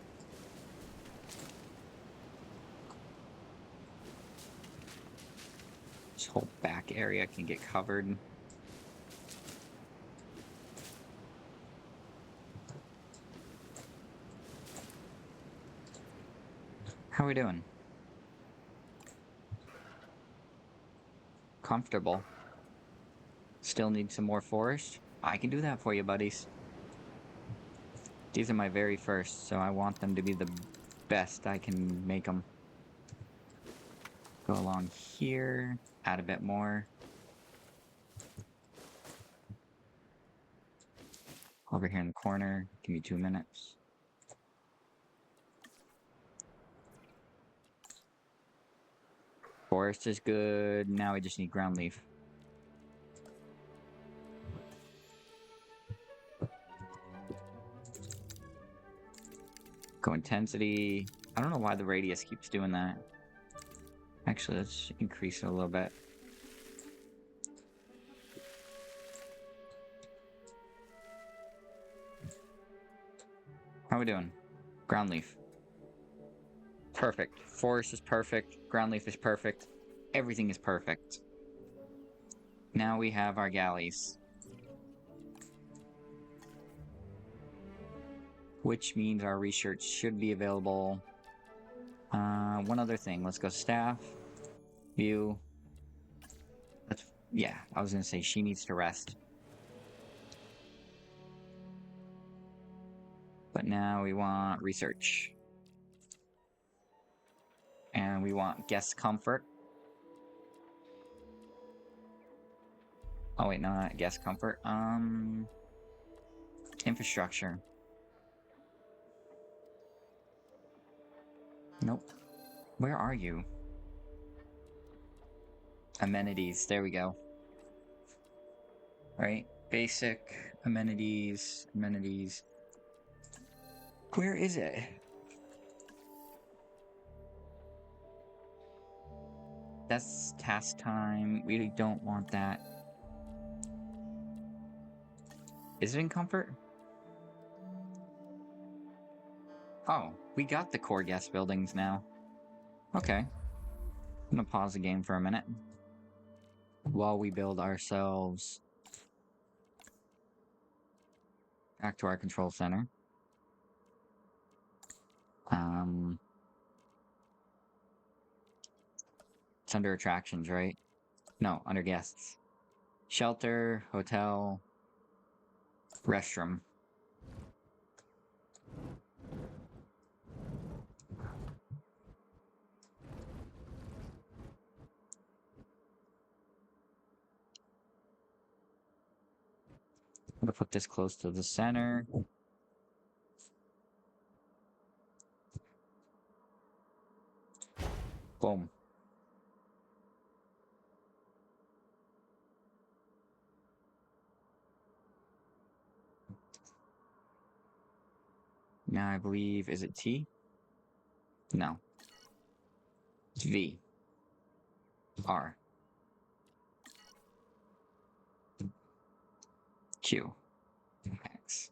[SPEAKER 1] This whole back area can get covered. How are we doing? Comfortable. Still need some more forest? I can do that for you, buddies. These are my very first, so I want them to be the best I can make them. Go along here, add a bit more. Over here in the corner, give me 2 minutes. Forest is good, now we just need ground leaf. Go intensity. I don't know why the radius keeps doing that. Actually, let's increase it a little bit. How are we doing? Ground leaf. Perfect. Forest is perfect. Ground leaf is perfect. Everything is perfect. Now we have our galleys. Which means our research should be available. One other thing. Let's go staff. View. Yeah, I was gonna say she needs to rest. But now we want research. And we want guest comfort. Oh wait, no, not guest comfort. Infrastructure. Nope. Where are you? Amenities. There we go. Right? Basic amenities. Amenities. Where is it? That's task time. We don't want that. Is it in comfort? Oh, we got the core guest buildings now. Okay. I'm gonna pause the game for a minute while we build ourselves back to our control center. It's under attractions, right? No, under guests. Shelter, hotel, restroom. I'm gonna put this close to the center. Boom. Now I believe, is it T? No. It's V. R. Q. X.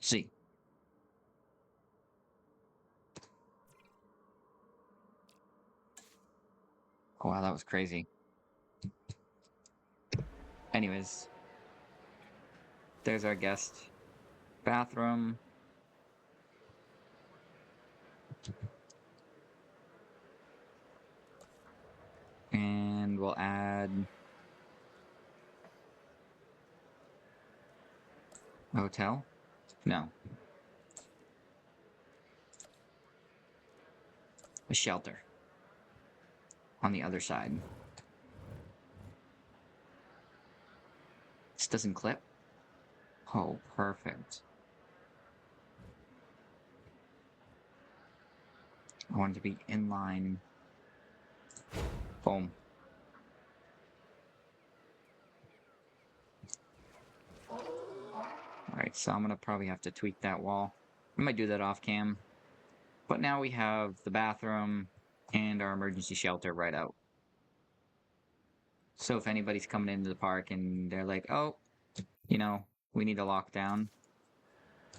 [SPEAKER 1] Z. Oh, wow, that was crazy. Anyways. There's our guest bathroom. And we'll add a hotel? No. A shelter on the other side. This doesn't clip? Oh, perfect. I want it to be in line. Boom. Alright, so I'm gonna probably have to tweak that wall. I might do that off cam. But now we have the bathroom and our emergency shelter right out. So if anybody's coming into the park and they're like, oh, you know, we need a lockdown.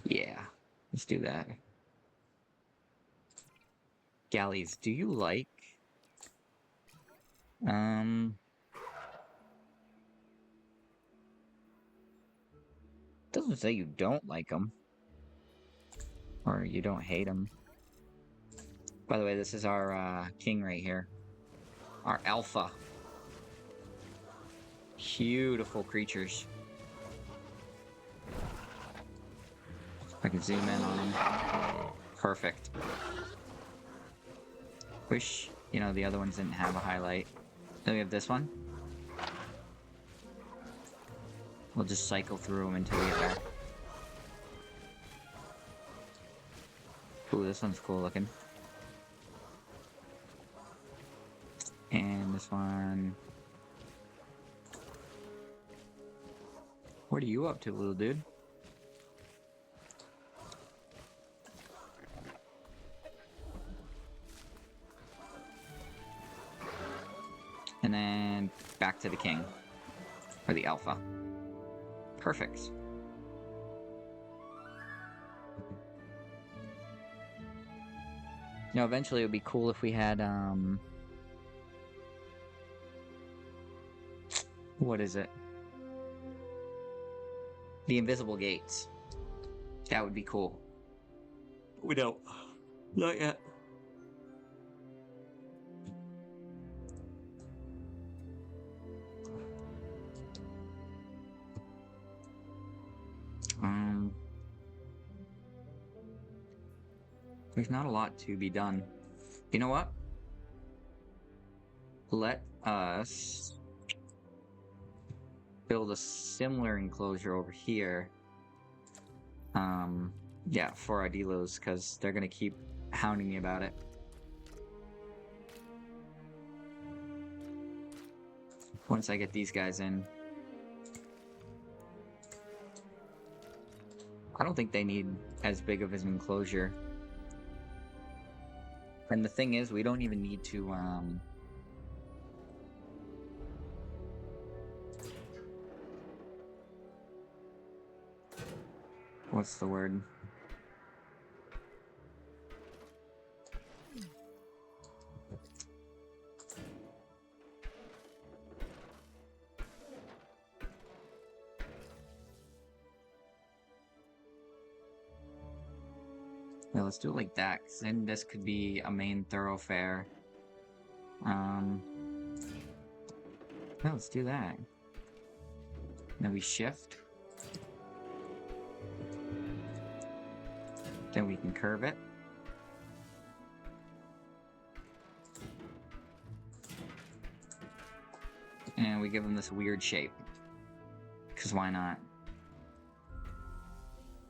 [SPEAKER 1] Yeah, let's do that. Galleys, do you like... Doesn't say you don't like them. Or you don't hate them. By the way, this is our king right here. Our alpha. Beautiful creatures. I can zoom in on him. Perfect. Wish, you know, the other ones didn't have a highlight. Then we have this one. We'll just cycle through them until we get there. Ooh, this one's cool looking. And this one... What are you up to, little dude? And then back to the king. Or the alpha. Perfect. You know, eventually it would be cool if we had, what is it? The invisible gates. That would be cool. We don't. Not yet. There's not a lot to be done. You know what? Let us build a similar enclosure over here. Yeah, for our delos, because they're gonna keep hounding me about it. Once I get these guys in. I don't think they need as big of an enclosure. And the thing is, we don't even need to, what's the word? Yeah, let's do it like that, because then this could be a main thoroughfare. Yeah, let's do that. Then we shift. Then we can curve it. And we give them this weird shape. Because why not?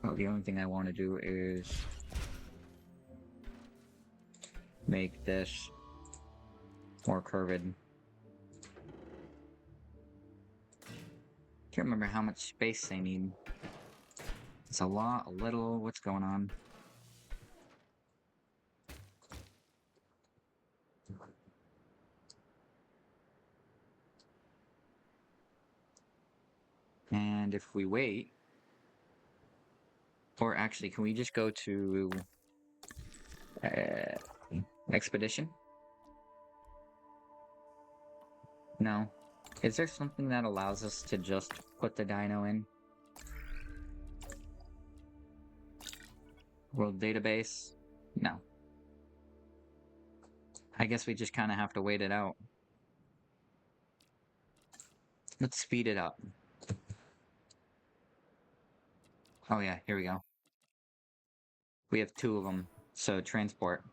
[SPEAKER 1] Well, the only thing I want to do is make this more curved. Can't remember how much space they need. It's a lot, a little, what's going on? And if we wait, or actually, can we just go to expedition? No. Is there something that allows us to just put the dino in? World database? No. I guess we just kind of have to wait it out. Let's speed it up. Oh yeah, here we go. We have 2 of them, so transport.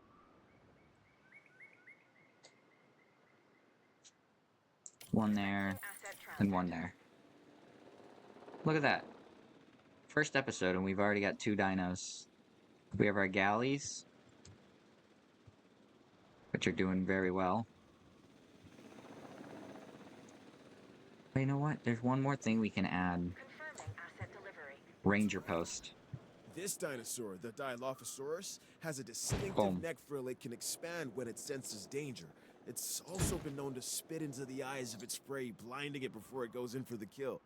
[SPEAKER 1] One there, and one there. Look at that. First episode, and we've already got 2 dinos. We have our galleys, which are doing very well. But you know what? There's one more thing we can add. Ranger post.
[SPEAKER 4] This dinosaur, the Dilophosaurus, has a distinctive neck frill it can expand when it senses danger. It's also been known to spit into the eyes of its prey, blinding it before it goes in for the kill.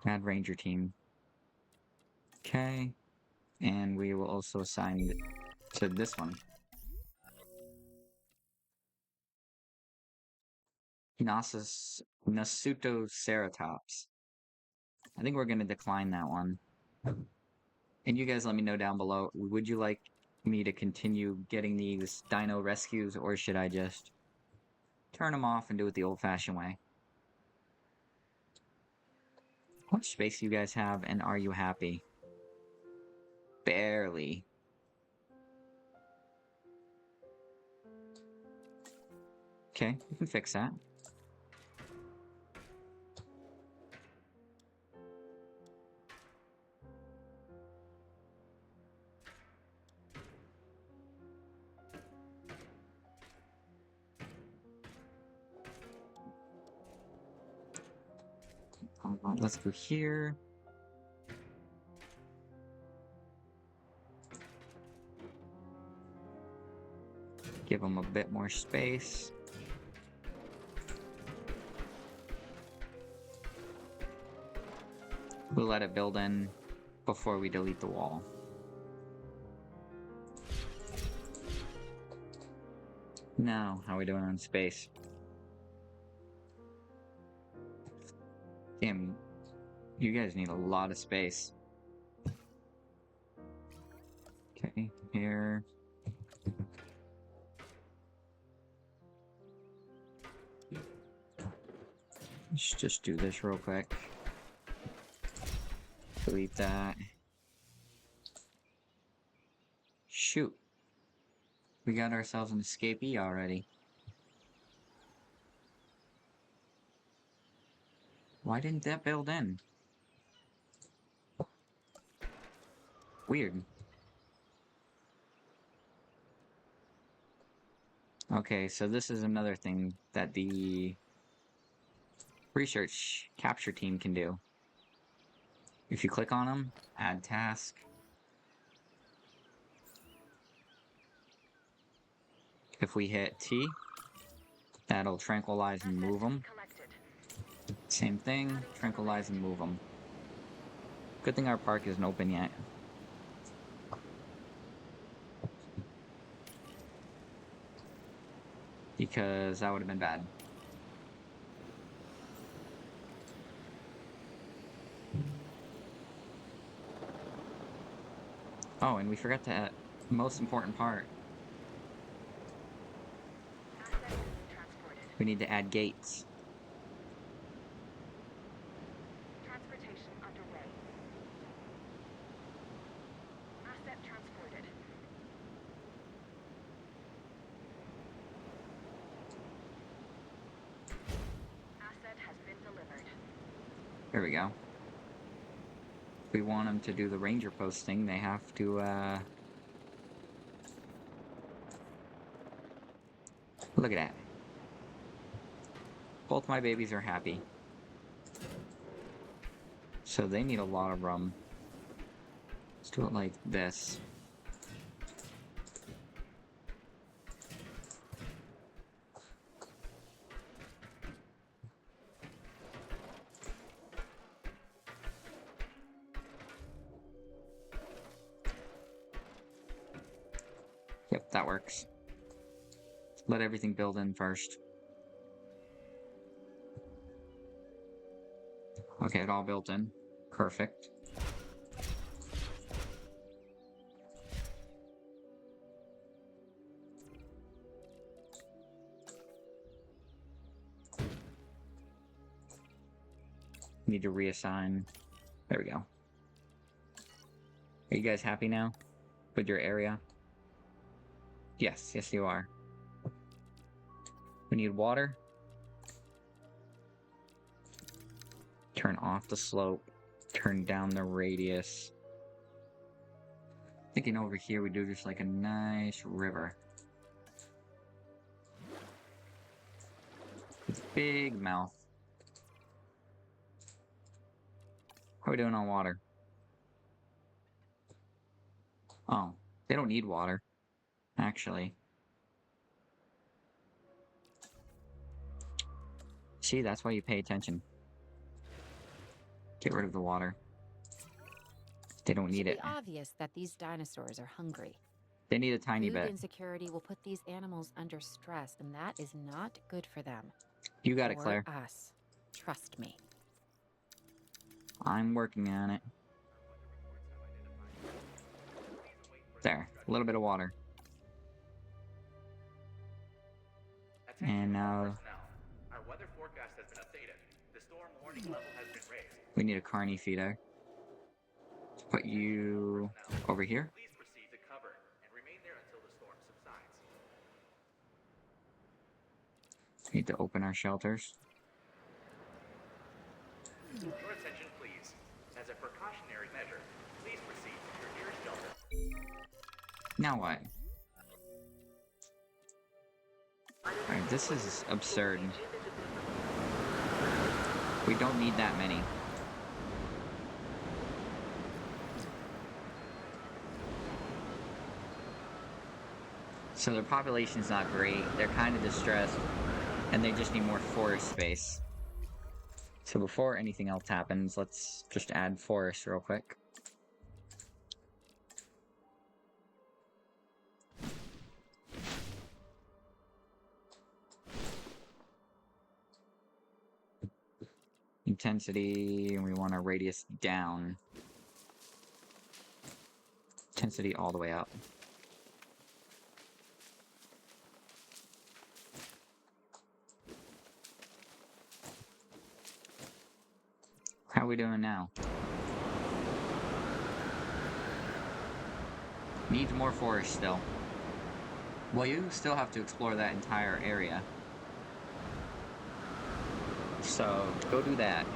[SPEAKER 1] Add ranger team. Okay. And we will also assign it to this one. Nasutoceratops. I think we're going to decline that one. And you guys let me know down below, would you like me to continue getting these dino rescues, or should I just turn them off and do it the old-fashioned way. How much space do you guys have, and are you happy? Barely. Okay, we can fix that. Let's go here. Give them a bit more space. We'll let it build in before we delete the wall. Now, how are we doing on space? Damn, you guys need a lot of space. Okay, here. Let's just do this real quick. Delete that. Shoot. We got ourselves an escapee already. Why didn't that build in? Weird. Okay, so this is another thing that the research capture team can do. If you click on them, add task. If we hit T, that'll tranquilize and move them. Same thing, tranquilize and move them. Good thing our park isn't open yet. Because that would have been bad. Oh, and we forgot the most important part. We need to add gates.
[SPEAKER 5] Transportation underway. Asset transported. Asset has been delivered.
[SPEAKER 1] There we go. If we want them to do the ranger post thing, they have to, look at that. Both my babies are happy. So they need a lot of room. Let's do it like this. Yep, that works. Let everything build in first. Okay, it all built in. Perfect. Need to reassign. There we go. Are you guys happy now with your area? Yes, yes you are. We need water. Turn off the slope. Turn down the radius. Thinking over here we do just like a nice river. With a big mouth. How are we doing on water? Oh, they don't need water, actually. See, that's why you pay attention. Get rid of the water. They don't need it.
[SPEAKER 6] It's obvious that these dinosaurs are hungry.
[SPEAKER 1] They need a tiny
[SPEAKER 6] Food
[SPEAKER 1] bit.
[SPEAKER 6] insecurity will put these animals under stress, and that is not good for them.
[SPEAKER 1] You got it,
[SPEAKER 6] Or
[SPEAKER 1] Claire.
[SPEAKER 6] us. Trust me.
[SPEAKER 1] I'm working on it. There, a little bit of water. And now
[SPEAKER 2] Personnel. Our weather forecast has been updated. The storm warning level has been raised.
[SPEAKER 1] we need a carny feeder. Put you over here.
[SPEAKER 2] Please proceed to cover and remain there until the storm subsides.
[SPEAKER 1] Need to open our shelters.
[SPEAKER 2] Your attention, please. As a precautionary measure, please proceed to your nearest shelter.
[SPEAKER 1] Now what? Alright, this is absurd. We don't need that many. So their population's not great, they're kind of distressed, and they just need more forest space. So before anything else happens, let's just add forest real quick. Intensity, and we want our radius down. Intensity all the way up. How are we doing now? Needs more forest still. Well, you still have to explore that entire area. So, go do that.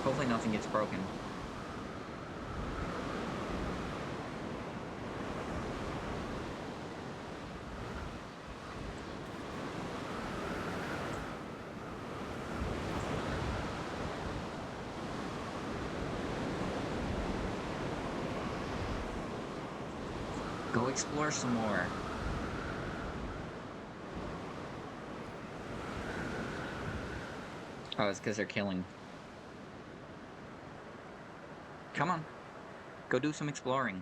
[SPEAKER 1] Hopefully nothing gets broken. Go explore some more. Oh, it's because they're killing. Come on. Go do some exploring.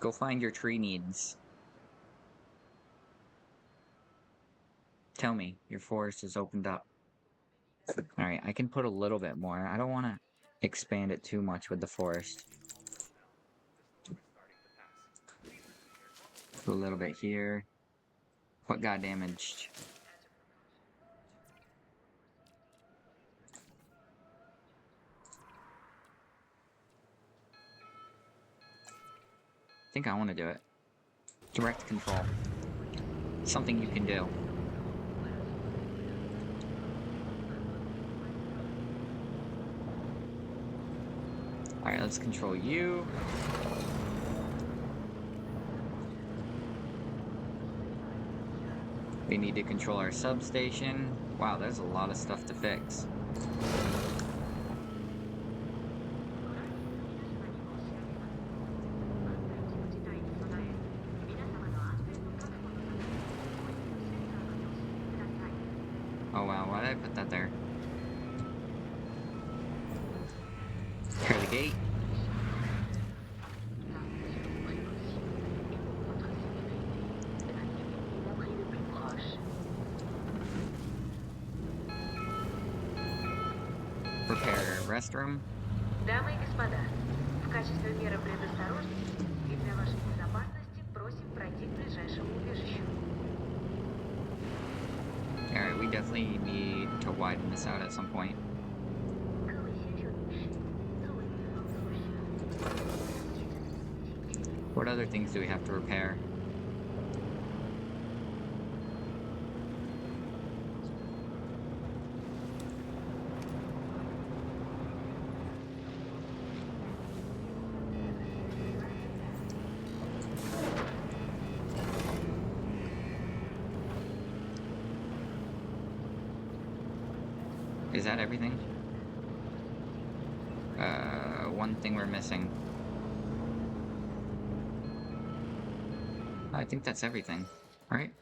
[SPEAKER 1] Go find your tree needs. Tell me, your forest is opened up. Alright, I can put a little bit more. I don't want to expand it too much with the forest. Put a little bit here. What got damaged? I think I want to do it. Direct control. Something you can do. Alright, let's control you. We need to control our substation. Wow, there's a lot of stuff to fix. Oh wow, why did I put that there? Clear the gate. Repair restroom.
[SPEAKER 5] Дамы и господа, в качестве меры предосторожности и для вашей безопасности просим пройти к ближайшему убежищу.
[SPEAKER 1] Alright, we definitely need to widen this out at some point. What other things do we have to repair? Is that everything? One thing we're missing. I think that's everything, right?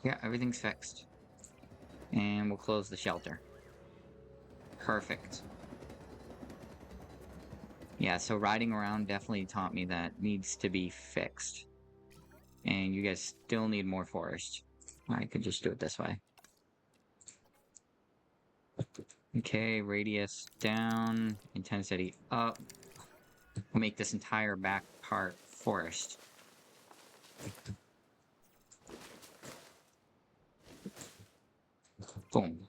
[SPEAKER 1] Yeah, everything's fixed. And we'll close the shelter. Perfect. Yeah, so riding around definitely taught me that needs to be fixed. And you guys still need more forest. I could just do it this way. Okay, radius down, intensity up. We'll make this entire back part forest. Boom.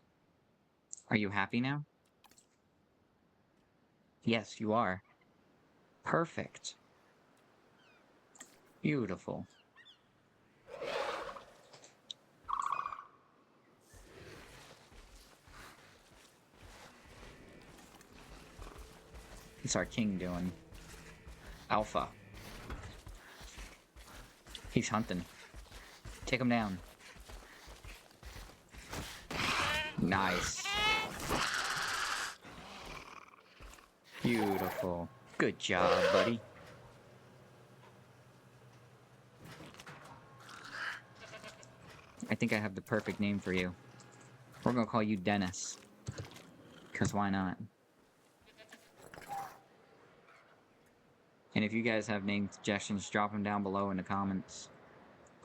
[SPEAKER 1] Are you happy now? Yes, you are. Perfect. Beautiful. What's our king doing? Alpha. He's hunting. Take him down. Nice. Beautiful. Good job, buddy. I think I have the perfect name for you. We're gonna call you Dennis. Because why not? And if you guys have name suggestions, drop them down below in the comments.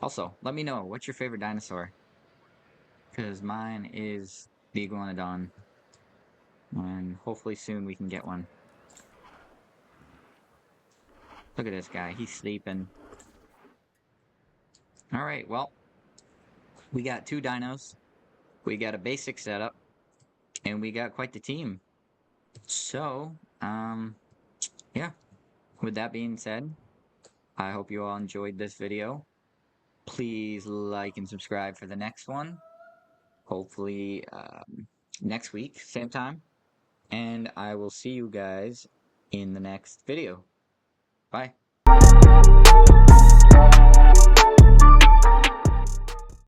[SPEAKER 1] Also, let me know, what's your favorite dinosaur? Because mine is the iguanodon. And hopefully soon we can get one. Look at this guy, he's sleeping. Alright, well, we got 2 dinos, we got a basic setup, and we got quite the team. So, yeah. With that being said, I hope you all enjoyed this video. Please like and subscribe for the next one. Hopefully, next week, same time. And I will see you guys in the next video. Bye.